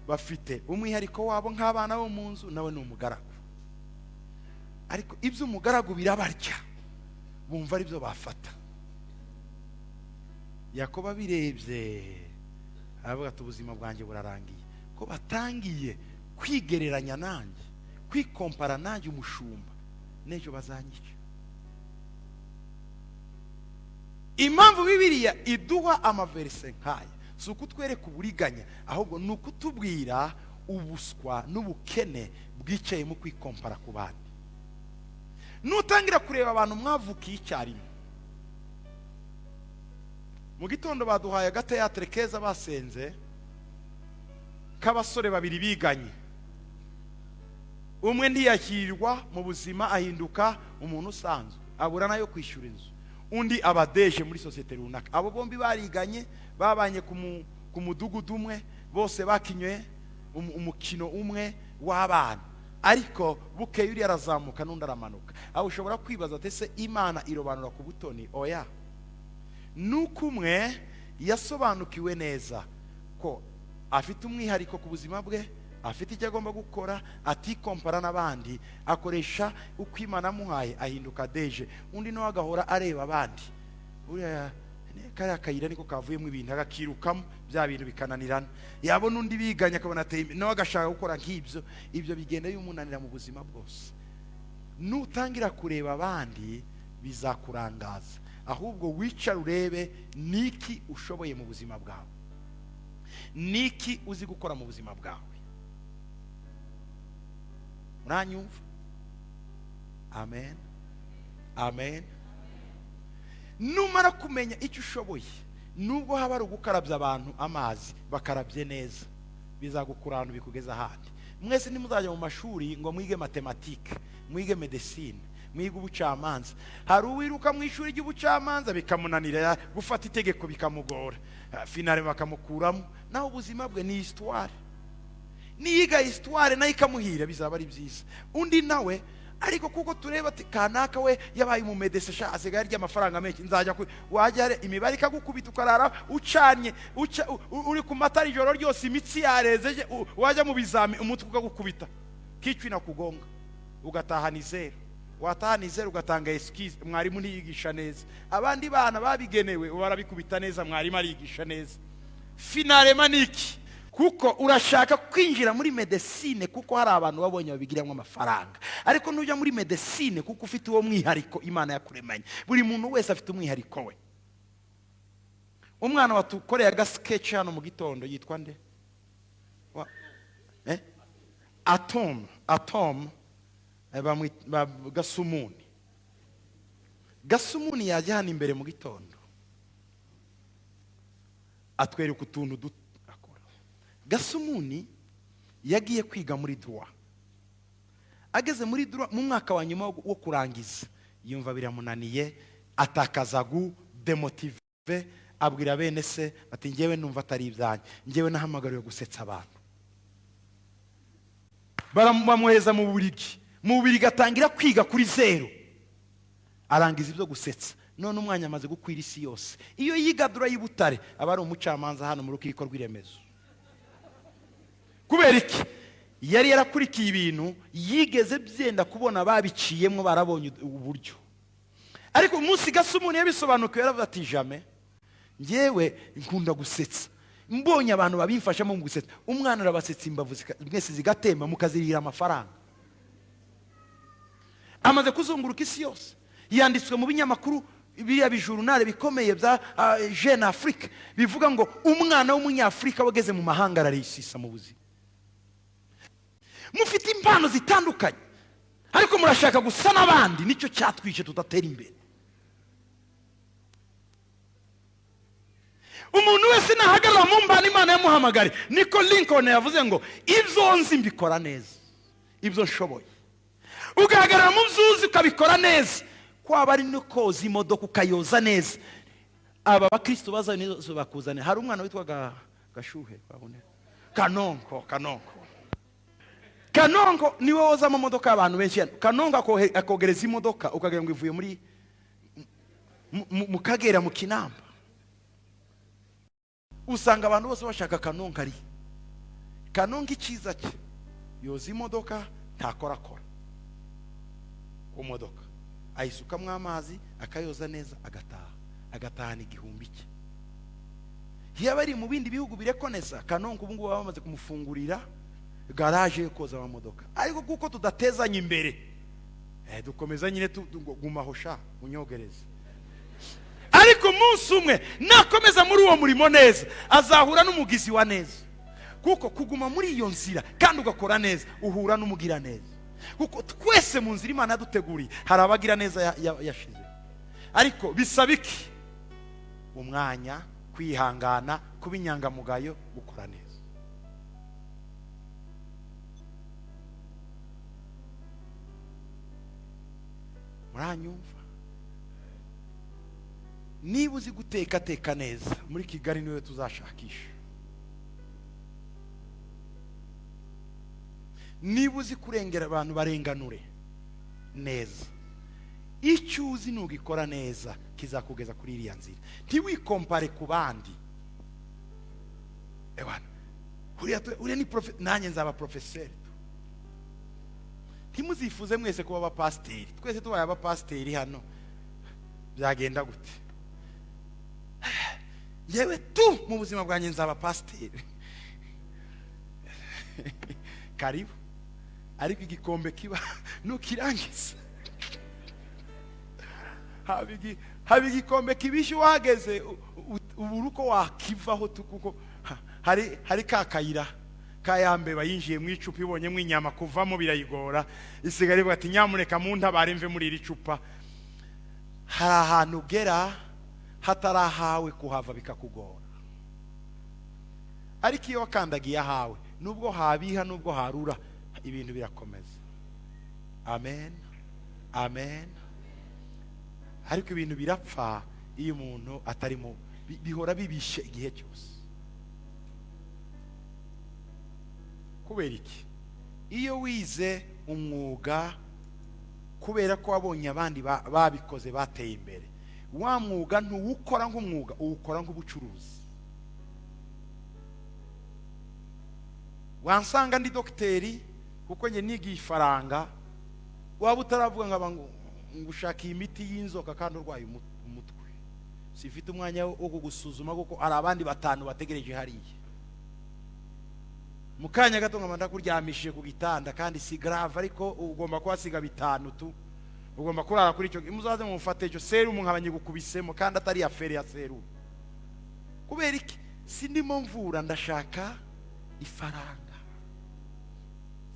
Bafite umwihariko wabo nk'abana bo mu nzu, nawe ni umugaragu. Ariko ibyo umugaragu birabarya, bumva ari byo bafata. Yakobo birebye aravuga ati ubuzima bwanjye burarangiye, ko batangiye kwigereranya nanjye, kwikompara nanjye umushumba, n'ejo bazanyica. Impamvu Bibiliya iduha amaverse nkaya si ukutwereka uburiganya, ahubwo ni ukutubwira ubuswa n'ubukene bwicaye mu kwikompara ku bandi. Nutangira kureba abantu mwavukiye icyarimwe, mu gitondo baduhaye agateatre keza basenze k'abasore babiri biganye. Umwe ntiyakirwa mu buzima ahinduka umuntu usanzwe, abura nayo kwishyura inzu. Undi abadeje muri societe runaka. Abo bombi bariganye, babanye ku mudugudu umwe bose bakinywe umukino umwe w'abana, ariko bukeye uri arazamuka n'undi aramanuka. aho ushobora kwibaza ati ese Imana irobanura ku butoni? Oya, nuko umwe yasobanukiwe neza ko afite umwihariko ku buzima bwe, afite icyo agomba gukora, atikompara n'abandi, akoresha uko Imana amuhaye, ahinduka deje. Undi nawe agahora areba abandi, uriya kariya kayira niko kavuyemo ibintu, agakirukamo bya bintu bikananirana. Yabona undi biganye akabona ateye nawe agashaka gukora nk'ibyo. Ibyo bigenda bimunanira mu buzima bwose. Nutangira kureba abandi bizakurangaza, ahubwo wicara urebe niki ushoboye mu buzima bwawe, niki uzi gukora mu buzima bwawe. Muranyumva? Amen, amen. Numara kumenya icyo ushoboye, nubwo haba ari ugukarabya abantu amazi bakarabye neza, bizagukurana bikugeza ahandi. Mwese nimuzajya mu mashuri ngo mwige matematike, mwige medicine, mwige ubucamanza. Hari uwiruka mu ishuri ry'ubucamanza bikamunanira, gufata itegeko bikamugora, finale bakamukuramo. Naho ubuzima bwe ni histoire, niyiga histoire nayo ikamuhira, bizaba ari byiza. Undi nawe ariko kuko tureba ati kanaka we yabaye mu medecin sha asigaye arya amafaranga menshi, nzajya wajya imibare ikagukubita ukarara ucanye uri ku matara ijoro ryose, imitsi yarezeje, wajya mu bizami umutwe ukagukubita, kicwi na kugonga, ugataha ni zero. Wataha ni zero ugatanga excuse, mwarimu ntiyigisha neza. Abandi bana babigenewe barabikubita neza, mwarimu arigisha neza. Finale maniki kuko urashaka kwinjira muri medicine kuko hari abantu babonye babigiramo amafaranga, ariko nujya muri medicine kuko ufite uwo mwihariko Imana yakuremanye. Buri muntu wese afite umwihariko we. Umwana watukoreye agasketch hano mu gitondo yitwa nde? Atom Gasumuni. Gasumuni yaje hano imbere mu gitondo atwereka utuntu akora. Gasumuni yagiye kwiga muri droit. Ageze muri droit mu mwaka wa nyuma wo kurangiza, yumva biramunaniye, atakaza demotive, abwira bene se ati ngewe numva atari ibyanjye, ngewe nahamagariwe gusetsa abantu. Baramuheza mu Bubiligi atangira kwiga kuri zero, arangiza ibyo gusetsa. None umwanya amaze gukwira isi yose. Iyo yiga droit y'Ibutare aba ari umucamanza hano mu rukiko rw'iremezo. Kubera iki? Yari yarakurikiye ibintu yigeze byenda kubona babiciyemo, barabonye uburyo. Ariko umunsi Gasumuni yabisobanukiwe yaravuze ati jamais, ngewe nkunda gusetsa, mbonye abantu babimfashamo mu gusetsa, umwana arabasetsa imbavu mwese zigatemba mukazirira amafaranga. Amaze kuzunguruka isi yose, yanditswe mu binyamakuru biriya bijurnale bikomeye bya Jeune Afrique, bivuga ngo umwana w'umunyafrika wageze mu mahanga ararisisa mu buzima. Mufite impano zitandukanye, ariko murashaka gusa n'abandi, nicyo cyatwishe tutatera imbere. Umuntu wese nahagarara mu mbana Imana yamuhamagare, niko Lincoln yavuze ngo ibyo nzi mbikora neza, ibyo nshoboye. Ugahagarara mu byuzi ukabikora neza, kwaba ari no koza imodoka ukayoza neza. Aba bakristo bazanye bakuzane. Hari umwana witwa Gashuhe, babone Kanonko niwe woza amamodoka abantu benshi. Kanonko akogereza imodoka ukagira ngo ivuye muri mu Kagera mu Kinamba. Usanga abantu bose bashaka Kanonko ari. Kanonko iciza cye yoza imodoka ntakorakora ku modoka, ayisukamo amazi akayoza neza, agatahana igihumbi cye. Yaba ari mu bindi bihugu birekoneza, Kanonko ubu ngubu bamaze kumufungurira garage yo koza amamodoka. Ariko kuko tudatezanye imbere, dukomeza nyine gumaho sha unyogereza. Ariko umunsi umwe nakomeza muri uwo murimo neza, azahura n'umugizi wa neza. Kuko kuguma muri iyo nzira kandi ugakora neza, uhura n'umugira neza. Kuko twese mu nzira Imana yaduteguriye hari abagira neza yashize. Ariko bisaba iki? Umwanya, kwihangana, kuba inyangamugayo, gukora neza. Muranyumva? Niba uzi guteka teka neza, muri Kigali niwe tuzashakisha. niba uzi kurengera abantu barenganure neza. Icyo uzi nugikora neza kizakugeza kuri iriya nzira. Ntiwikompare ku bandi. Uriya ni nanjye nzaba profeseri. Ntimuzifuze mwese kuba abapasiteri. Twese tubaye abapasiteri hano byagenda gute? Yewe mu buzima bwanjye nzaba pasiteri. Karibu. Ariko igikombe kiba nukirangiza. Habi igikombe kibishe wageze uburuko wakivaho kuko hari kakayira kayambe bayinjiye mu icupa ibonye mu inyama kuvamo birayigora. Isigari bati nyamuneka mu ntabare mve muri iri cupa. Hari ahantu ugera hatarahawe kuhava bikakugora. Ariko iyo wakandagiye ahawe nubwo habiha nubwo harura ibintu birakomeza. Amen, amen. Ariko ibintu birapfa iyo umuntu atarimo, bihora bibishe igihe cyose. Kubera iki? Iyo wize umwuga kubera ko wabonye abandi babikoze bateye imbere, wa mwuga ntuwukora nk'umwuga, uwukora nk'ubucuruzi. Wansanga ndi dokiteri kuko nge nigiye ifaranga, waba utaravuga ngushaka imiti y'inzoka kandi urwaye umutwe, sifite umwanya wo kugusuzuma kuko ari abandi 5 bategereje hariya. Mukanya gato nkamanda kuryamishije ku gitanda kandi si grave, ariko ugomba kwasiga 5 tu. Ugomba kurara kuri icyo, muzaze mufate icyo serum nkabanye gukubisemo kandi atari afere ya serum. Kubera iki? Sindimo mvura, ndashaka ifaranga.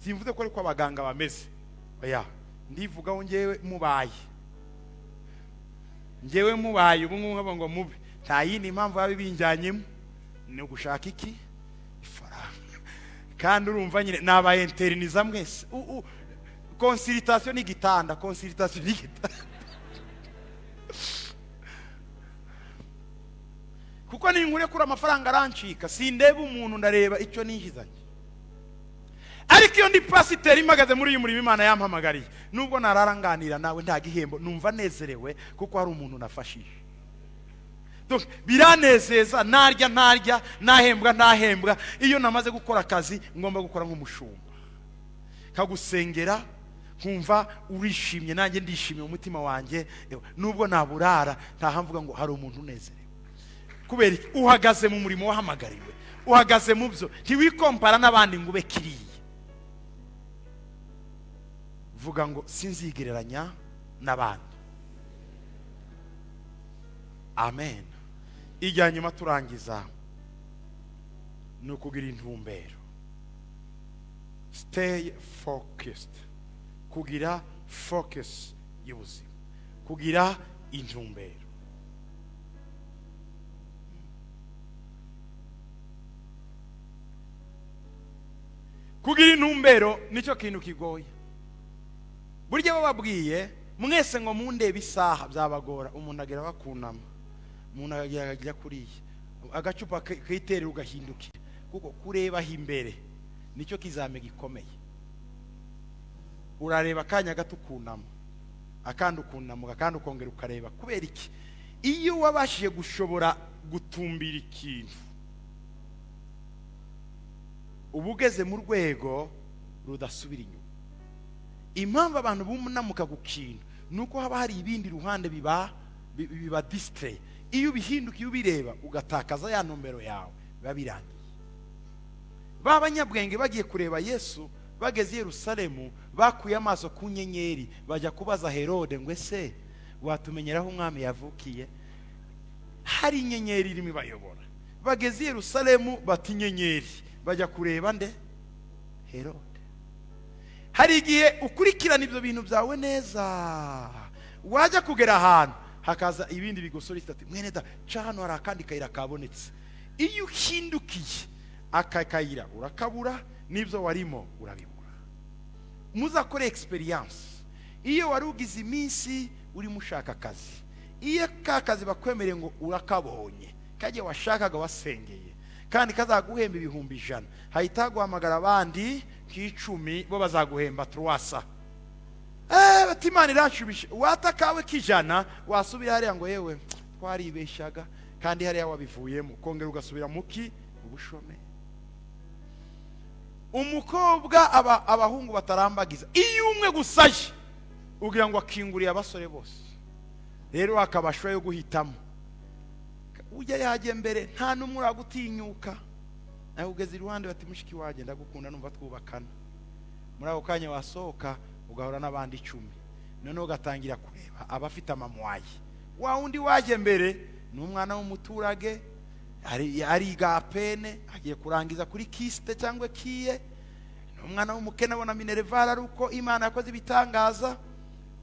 Simvuze ko ariko abaganga bameze. Oya, ndivuga ngewe mubaye ubu nk'abo ngo mube. Nta yindi impamvu babinjanyemo ni ugushaka iki? Ifaranga. Kandi urumva nyine naba interniza mwese. Consultation n'igitanda, consultation n'igitanda. Kuko ninkure kuri amafaranga arancika, sindeba umuntu ndareba icyo ninjizanye. Ariko iyo ndi pasiteri impagaze muri uyu murimo Imana yampamagariye, nubwo nararanganira nawe nta gihembo, numva nezerewe kuko hari umuntu nafashije. Donc biranezeza, narya nahembwa. Iyo namaze gukora akazi ngomba gukora nk'umushumba, kagusengera nkumva urishimye, nanjye ndishimye mu mutima wanjye. Nubwo naburara ntahamvuga ngo hari umuntu unezerewe. Kubera uhagaze mu murimo wahamagariwe, uhagaze mu byo, ntiwikompara n'abandi ngo ube kiriye. Vuga ngo sinzigereranya n'abandi. Amen. Ijya nyuma turangiza nukugira intumbero. Stay focused. Kugira focus y'ubuzima, kugira intumbero. Kugira intumbero nicyo kintu kigoye. Burya bababwiye mwese ngo mundebe isaha byabagora, umuntu agera bakunama, umuntu agera kuriye agacupa kiterera ugahindukira, kuko kureba imbere nicyo kizame gikomeye. Urareba kanya gato kunama, akandi ukunama, akandi ukongera ukareba. Kubera iki? Iyo wabashije gushobora gutumbira ikintu, ubugeze mu rwego rudasubira inyuma. Impamvu abantu bunamuka gukintu nuko haba hari ibindi ruhande biba distray. Iyo bihinduka, iyo bireba ugatakaza ya nomero yawe, babirangiye. Babanyabwenge bagiye kureba Yesu, bageze Yerusalemu, bakuye amaso ku nyenyeri, bajya kubaza Herode ngo ese watumenyeraho umwami yavukiye? Hari inyenyeri irimo bayobora. Bageze Yerusalemu bati inyenyeri, bajya kureba nde? Herode. Hari igihe ukurikirana ibyo bintu byawe neza, wajya kugera ahantu hakaza ibindi bigosora ati mwene da cano hari akandi kayira kabonetse. Iyo uhindukiye akakayira urakabura, n'ibyo warimo urabibura. Muzakore experience. Iyo wari ugize iminsi urimo ushaka akazi, iyo ka kazi bakwemereye ngo urakabonye, kajye washakaga wasengeye, kandi kazaguhemba 100,000 hahita guhamagara abandi k'10 bo bazaguhemba 300. Bati Imana irashubisha watakawe kijana wasubira hariya ngo yewe twaribeshaga kandi hariya wabivuyemo kongera ugasubira muki ubushome. Umukobwa abahungu batarambagiza iyo umwe gusaje ugira ngo akinguriye abasore bose, rero akabashwa yo guhitamo. Ujya yaje mbere nta numwe uragutinyuka, nawe ugeze iruhande bati mushiki waje ndagukunda numva twubakana. Muri ako kanya wasohoka ugahora n'abandi 10, none ugatangira kureba abafite amamwayi. Wa undi waje mbere n'umwana w'umuturage ari gapene agiye kurangiza kuri kiste cyangwa kiye, n'umwana w'umukene abona Minerval ari uko Imana yakoze ibitangaza,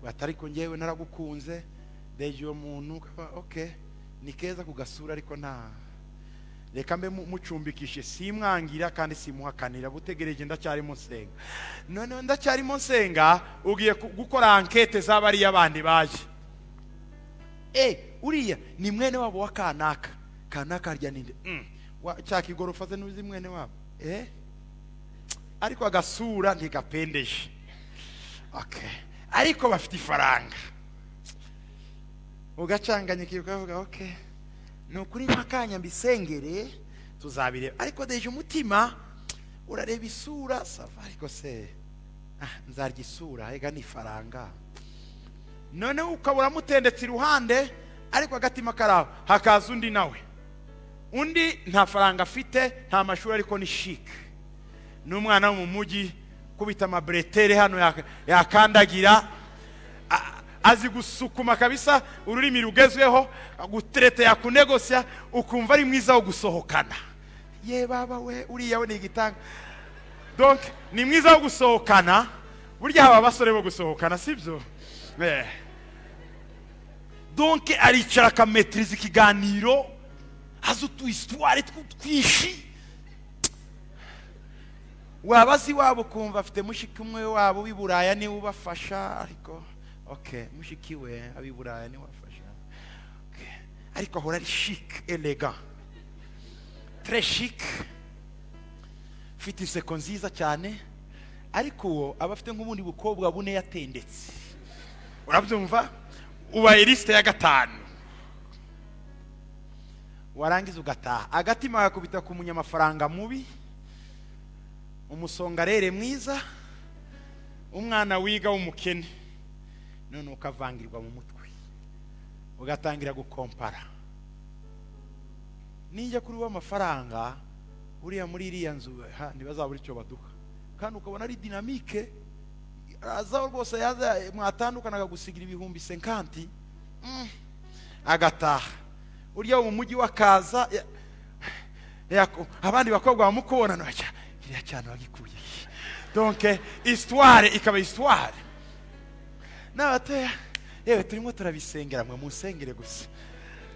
batari ko ngewe naragukunze deje uwo muntu. Okay, ni keza kugasura ariko nta reka mbe mucumbikishe, simwangira kandi simuhakanira, butegereje ndacyari musenga. None ndacyari musenga ugiye gukora enquête z'abari abandi baje. Uriya ni mwene wabo wa kanaka arya ninde cyaka igorofa ze nuzi mwene wabo ariko agasura ntigapendeje. Okay, ariko bafite ifaranga ugacanganye kivuga okay nukuri makanya mbisengere tuzabireba, ariko deje umutima urareba isura sava, ariko se nzarya isura ega ni faranga. None ukabura mutendetse iruhande ariko agatima karaho hakaza undi nawe, undi nta faranga afite nta mashuri ariko ni chic, n'umwana wo mu mujyi kubita amabretere hano yakandagira azi gusukuma kabisa ururimi rugezweho gutereta yakunegosya ukumva ari mwiza wo gusohokana. Ye baba we uriya we ni igitanga. Donc ni mwiza wo gusohokana, burya haba basore bo gusohokana sibyo? Donc aricara akametriza ikiganiro azo tu histoire twishi wabazi wabo kumva afite mushiki umwe wabo w'iburaya ni ubafasha, ariko okay mushiki we abiburaya ni wafasha. Okay, ariko ahora ari chic elegant très chic, fite iseko nziza cyane, ariko uwo abafite nk'ubundi bukobwa bune yatendetse. Urabyumva? Uba liste ya 5 warangiza ugataha, agatima yakubita ku munyamafaranga mubi, umusongarere mwiza, umwana wiga w'umukene, none ukavangirwa mu mutwe ugatangira gukompara. Ninjya kuri w'amafaranga uriya muri iriya nzu ntibazabura icyo baduha, kandi ukabona ari dynamique azaho rwose yaza mwatandukanaga gusigira 50,000 agataha. Uriya mu mujyi wakaza abandi bakobwa bamukubona n'aca kiriya cyane bagikuye. Donc histoire ikaba histoire n'abate yewe turimo turabisengera mwe musengere gusa.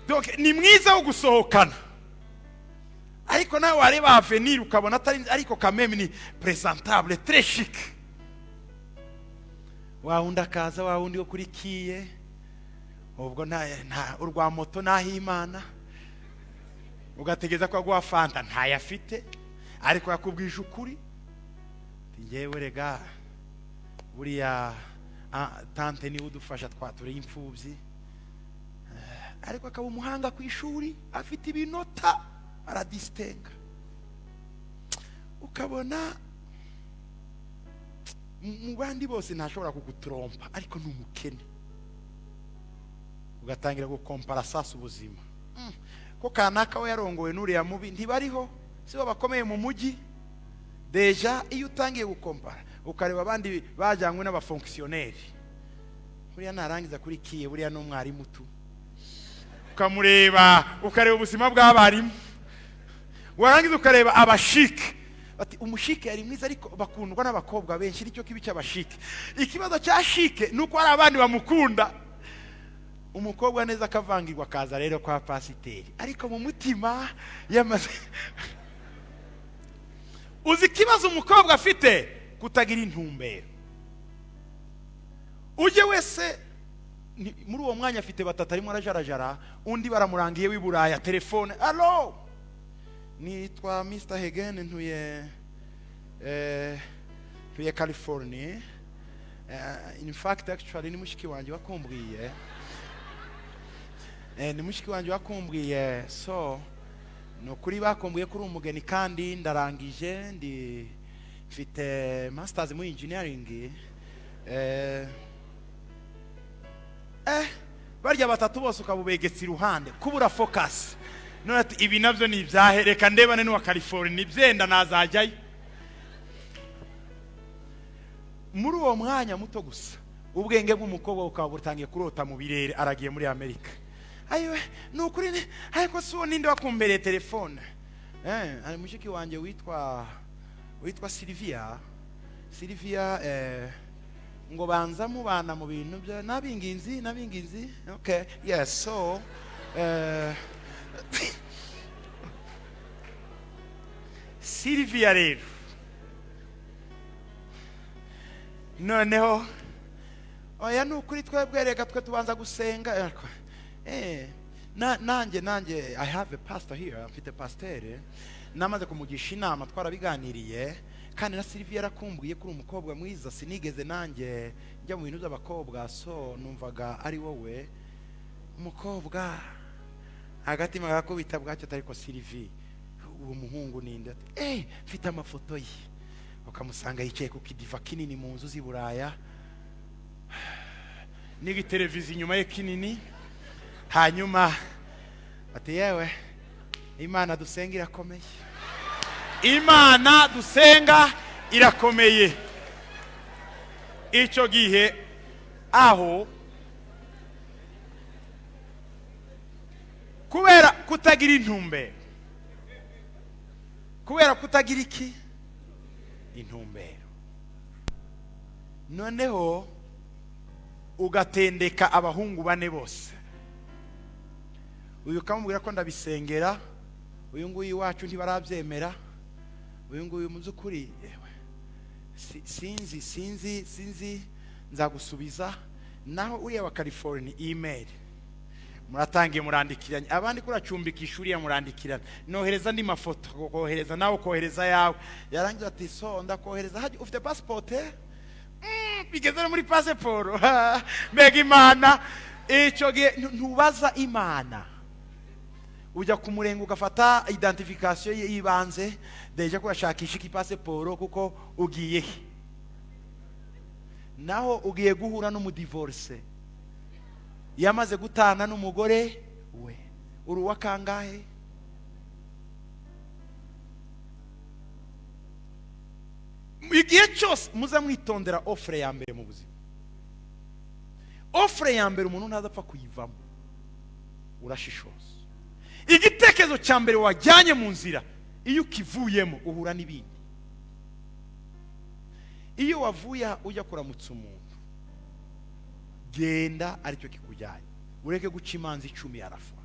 Donc ni mwiza wo gusohokana, ariko nawe wareba avenir ukabona atari, ariko quand même ni présentable très chic. Wa unda kaza wa undi wo kuri kiye ubwo nta urwa moto nahimana ugategeza ko agwa fanta nta yafite, ariko yakubwije ukuri ngewe rega buriya tante ni udufasha twature imfubyi, ariko akaba umuhanga ku ishuri afite ibinota aradistenga. Ukabona mu bandi bose ntashobora kugutrompa, ariko n'umukene ugatangira gukompara sasa ubuzima. Ko kanaka we yarongowe n'uriya mubi ntibariho, sibo bakomeye mu mujyi. Deja iyo utangiye gukompara ukareba abandi bajyanywe n'abafonctionnaire, buriya narangiza kuri kiye buriya n'umwarimu tu, ukamureba ukareba ubuzima bw'abarimu, warangiza ukareba abashike bati umushike yari mwiza ariko bakundwa n'abakobwa benshi, nicyo kibi cy'abashike. Ikibazo cya shike nuko ari abandi bamukunda, umukobwa neza akavangirwa kaza rero kwa pasiteri, ariko mu mutima yamaze uzi kibazo umukobwa afite kutagira intumbero. Uje wese muri uwo mwanya afite batatu arimo arajarajara, undi baramurangiye w'iburaya telefone, allo nitwa Mr. Hegen ntuye California. In fact actually ni mushiki wanje wakumbwiye. Ni mushiki wanje wakumbwiye, so no kuri bakumbwiye kuri umugeni kandi ndarangije ndi mfite masters mu engineering. Barya batatu bose ukabubegetse iruhande kubura focus. None ati ibi navyo ni ibyahereka ndebane n'uwa California nibyenda nazajyayo. Muri uwo mwanya muto gusa ubwenge bw'umukobwa ukaba butangiye kurota mu birere, aragiye muri Amerika. Ayiwe nukuri ariko so ninde wakumbereye telefone. Ari mushiki wanje witwa Sylvia. Ngo banza mubana mu bintu bya nabinginzi. Okay, yes, so Sylvia rero noneho oya nukuri twebwe reka twe tubanza gusenga. Nanjye I have a pastor here, mfite pasteur namaze kumugisha inama twarabiganiriye, kandi na Sylvia yarakumbwiye kuri umukobwa mwiza sinigeze nanjye njya mu bintu by'abakobwa, so numvaga ari wowe umukobwa hagati magakubita bwacyo ariko Sylvia uwo muhungu ninde mfite amafoto ye, ukamusanga yicaye ku kidiva kinini mu nzu z'Iburaya nigi televiziyo inyuma ye kinini, hanyuma ati yewe Imana dusenga irakomeye, Imana dusenga irakomeye. Icyo gihe aho kubera kutagira intumbero, kubera kutagira iki intumbero, noneho ugatendeka abahungu bane bose. Uyu kamubwira ko ndabisengera, uyu nguyu wacu ntibarabyemera, uyu nguyu mu by'ukuri sinzi nzagusubiza. Naho uriya wa California email muratangiye murandikiranye, abandi kuracumbika ishuri ya murandikirana, nohereza ndi mafoto kohereza nawe kohereza yawe. Yarangiza ati so ndakohereza haje ufite passport bigeze muri passport. Mbega Imana icyo gihe ntubaza Imana, ujya kumurenga ugafata identification yibanze deje ko ashakisha iki passport kuko ugiye naho ugiye guhura n'umudivorce yamaze gutana n'umugore we, uruwa kangahe? Igihe cyose muza mwitondera offre ya mbere mu buzima. Offre ya mbere umuntu ntazapfa kuyivamo, urashishoza. Igitekerezo cya mbere wajyanye mu nzira iyo ukivuyemo uhura n'ibindi. Iyo wavuye ujya kuramutsa umuntu, genda aricyo kikujyanye, ureke guca imanzi 10 arafa.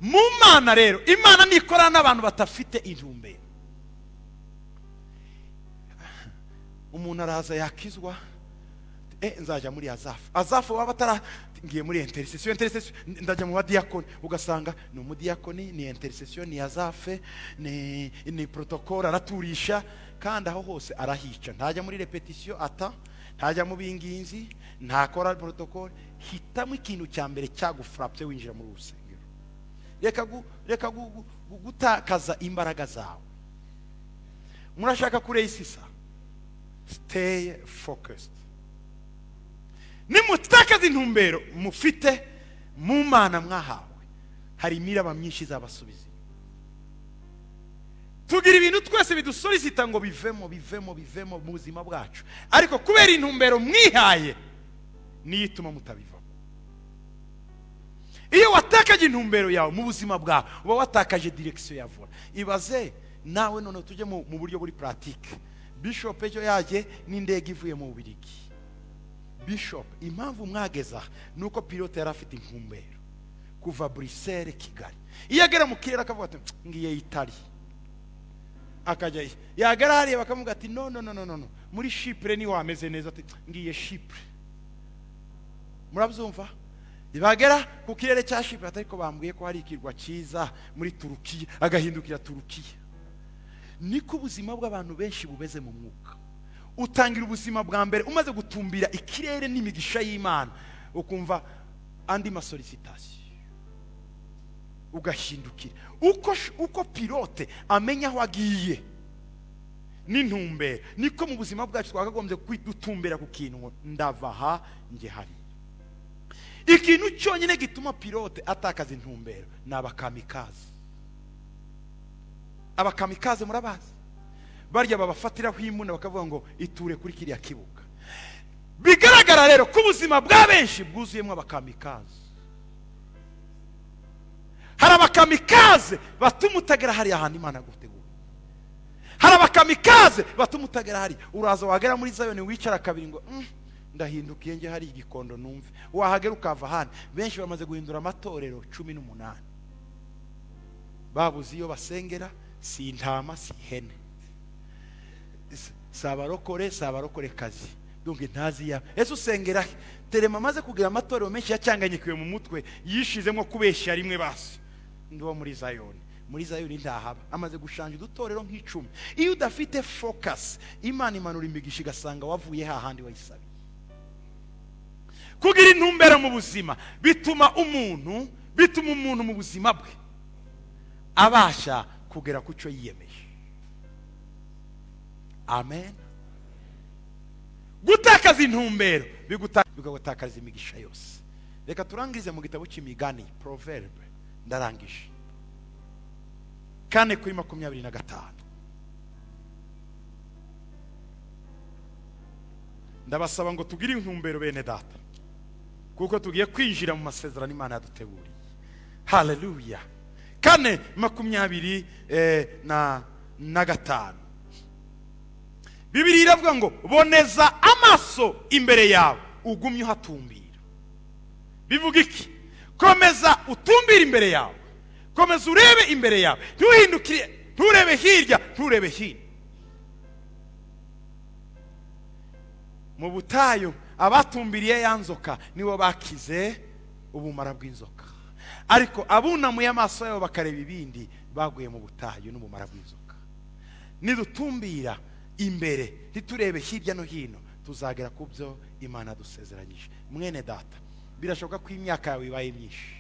Mu Mana rero, Imana nikorana n'abantu batafite intumbero. Umuntu araza yakizwa, nzajya muri Azafu waba ngiye muri intercession ndajya mu badiakoni, ugasanga ni umudiakoni ni intercession ni Azafe ni protocol araturisha, kandi aho hose arahica. Ntajya muri repetition ntajya mu binginzi, ntakora protocol. Hitamo ikintu cya mbere cyagufrapse winjira muri rusengero. Reka gutakaza imbaraga zawe. Murashaka kureisisa, stay focused. Nimutakaza intumbero mufite mu Mana mwahawe, hari imiraba myinshi zabasubiza. Tugira ibintu twese bidusolicita ngo bivemo mu buzima bwacu, ariko kubera intumbero mwihaye niyituma mutabivamo. Iyo watakaje intumbero yawe mu buzima bwawe uba watakaje direction ya vola. Ibaze nawe none tujye mu buryo buri pratique. Bishop ejo yaje n'indege ivuye mu Bubiligi. Bishop impamvu mwageza nuko pilote yari afite intumbero kuva Bruxelles Kigali. Iyo agera mu kirere akavuga ati ngiye Italy, akajya yagera hariya bakamuga ati no muri Chypre ni wameze neza, ati ngiye Chypre. Murabyumva? bagera ku kirere cya Shiprati ariko bambwiye ko hari ikirwa cyiza muri Turukiya, agahindukira Turukiya. Niko ubuzima bw'abantu benshi bubeze mu mwuka. Utangira ubuzima bwa mbere umaze gutumbira ikirere n'imigisha y'Imana, ukumva andi masolicitation, ugahindukira. Uko pilote amenya aho agiye n'intumbero, niko mu buzima bwacu twakagombye kwidutumbera ku kintu ngo ndava aha nge hari. Ikintu cyonyine gituma pilote atakaza intumbero ni abakamikazi. Abakamikazi murabazi, barya babafatiraho imuna bakavuga ngo iture kuri kiriya kibuga. Bigaragara rero ko ubuzima bwa benshi bwuzuyemo abakamikazi. Hari abakamikaze batuma utagera hariya ahantu Imana yagutegura. Hari abakamikaze batuma utagera hariya, uraza wagera muri Zayoni wicara kabiri ngo ndahindukiye nge hari igikondo numve, wahagera ukava hano. Benshi bamaze guhindura amatorero 18, babuze iyo basengera, si intama si hene, sabarokore kazi dunge ntazi ya ese usengera terema. Maze kugira amatorero menshi yacyanganyikiwe mu mutwe, yishizemo kubeshya rimwe basi. Ndo muri Zayoni ndahaba amaze gushanja udutorero nk'icumi. Iyo udafite focus, Imana imanura imigisha igasanga wavuye hahandi wayisabiye. Kugira intumbero mu buzima bituma umuntu mu buzima bwe abasha kugera ku cyo yiyemeje. Amen. Gutakaza intumbero bigutakaza imigisha yose. Reka turangize mu gitabo cy'Imigani, Proverbe. Ndarangije 4:25. Ndabasaba ngo tugire intumbero bene data, kuko tugiye kwinjira mu masezerano Imana yaduteguriye. Haleluya. 4:25. Bibiliya iravuga ngo boneza amaso imbere yawe ugumye uhatumbira. Bivuga iki? Komeza utumbire imbere yawe, komeza urebe imbere yawe, ntuhindukire, nturebe hirya, nturebe hino. Mu butayu abatumbiriye ya nzoka nibo bakize ubumara bw'inzoka, ariko abunamuye amaso yabo bakareba ibindi baguye mu butayu n'ubumara bw'inzoka. Nidutumbira imbere ntiturebe hirya no hino, tuzagera ku byo Imana dusezeranyije. Mwene data, birashoboka ko imyaka yawe ibaye myinshi,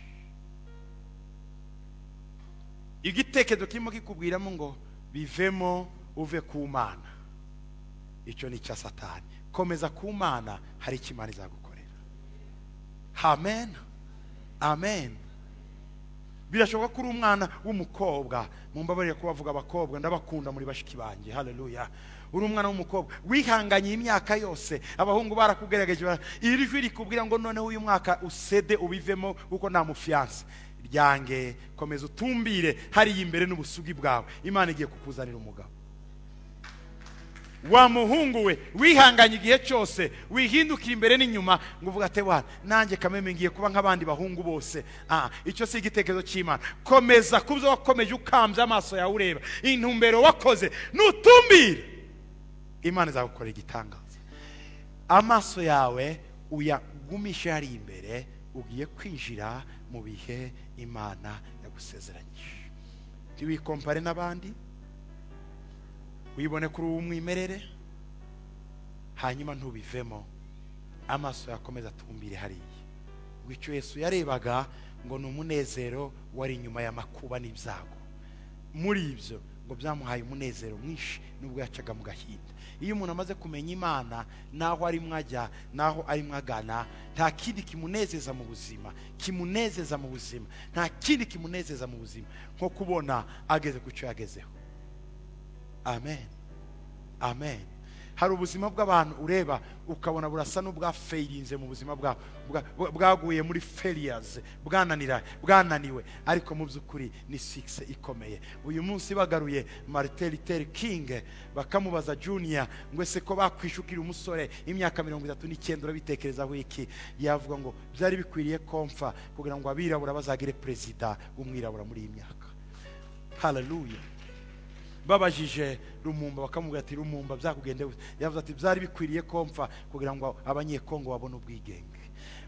igitekerezo kirimo kikubwiramo ngo bivemo uve ku Mana. Icyo ni cya Satani. Komeza ku Mana, hari icyo Imana izagukorera. Amen. Amen. Birashoboka ko uri umwana w'umukobwa, mumbabarire ko bavuga abakobwa, ndabakunda muri bashiki banjye. Haleluya. Uri umwana w'umukobwa wihanganye imyaka yose, abahungu barakugerageje, iri jwi rikubwira ngo noneho uyu mwaka usede ubivemo kuko nta mufiance. Ryange, komeza utumbire hariya imbere n'ubusugi bwawe, Imana igiye kukuzanira umugabo. Wa muhungu we wihanganye igihe cyose, wihindukira imbere n'inyuma ngo uvuga ate wana nanjye kameme ngiye kuba nk'abandi bahungu bose. Icyo si igitekerezo cy'Imana. Komeza kubyo wakomeje ukambye amaso yawe ureba intumbero wakoze, nutumbire Imana izagukorera igitangaza. Amaso yawe uyagumishe hari imbere, ugiye kwinjira mu bihe Imana yagusezeranyije. Ntiwikompare n'abandi, wibone kuri umwimerere, hanyuma ntubivemo. Amaso yakomeza atumbire hariya. Icyo Yesu yarebaga ngo ni umunezero wari inyuma y'amakuba n'ibyago. Muri ibyo ngo byamuhaye umunezero mwinshi nubwo yacaga mu gahinda. Iyo umuntu amaze kumenya Imana, naho ari mwajya, naho ari mwagana, nta kindi kimunezeza mu buzima, nta kindi kimunezeza mu buzima nko kubona ageze ku cyo yagezeho. Amen. Amen. Hari ubuzima bw'abantu ureba ukabona burasa n'ubwa failinze mu buzima bwaguye muri failures, bwananiwe, ariko mu by'ukuri ni success ikomeye. Uyu munsi bagaruye Martin Luther King bakamubaza Junior ngo ese ko bakwishukira umusore imyaka 39 urabitekerezaho iki? Yavuga ngo byari bikwiriye komfa kugira ngo abirabura bazagire president w'umwirabura muri iyi myaka. Hallelujah. Babajije Lumumba bakamubwira ati Lumumba byakugende, yavuze ati byari bikwiriye komfa kugira ngo abanyekongo babone ubwigenge.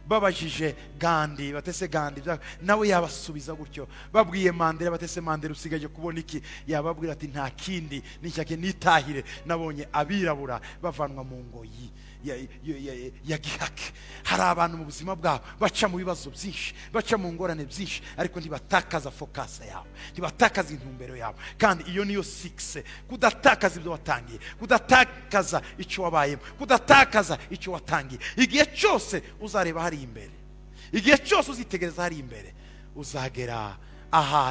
babajije Gandhi batese Gandhi nawe yabasubiza gutyo, babwiye Mandela batese Mandela usigaje kubona iki, yababwira ati nta kindi nishyake nitahire, nabonye abirabura bavanwa mu ngoyi ya gihake. Hari abantu mu buzima bwabo baca mu bibazo byinshi, baca mu ngorane byinshi, ariko ntibatakaza focus yawe, ntibatakaza intumbero yawe. Kandi iyo niyo 6, kudatakaza ibyo watangiye, kudatakaza icyo wabayemo, kudatakaza icyo watangiye. Igihe cyose uzareba hari imbere, igihe cyose uzitegereza hari imbere, uzagera aha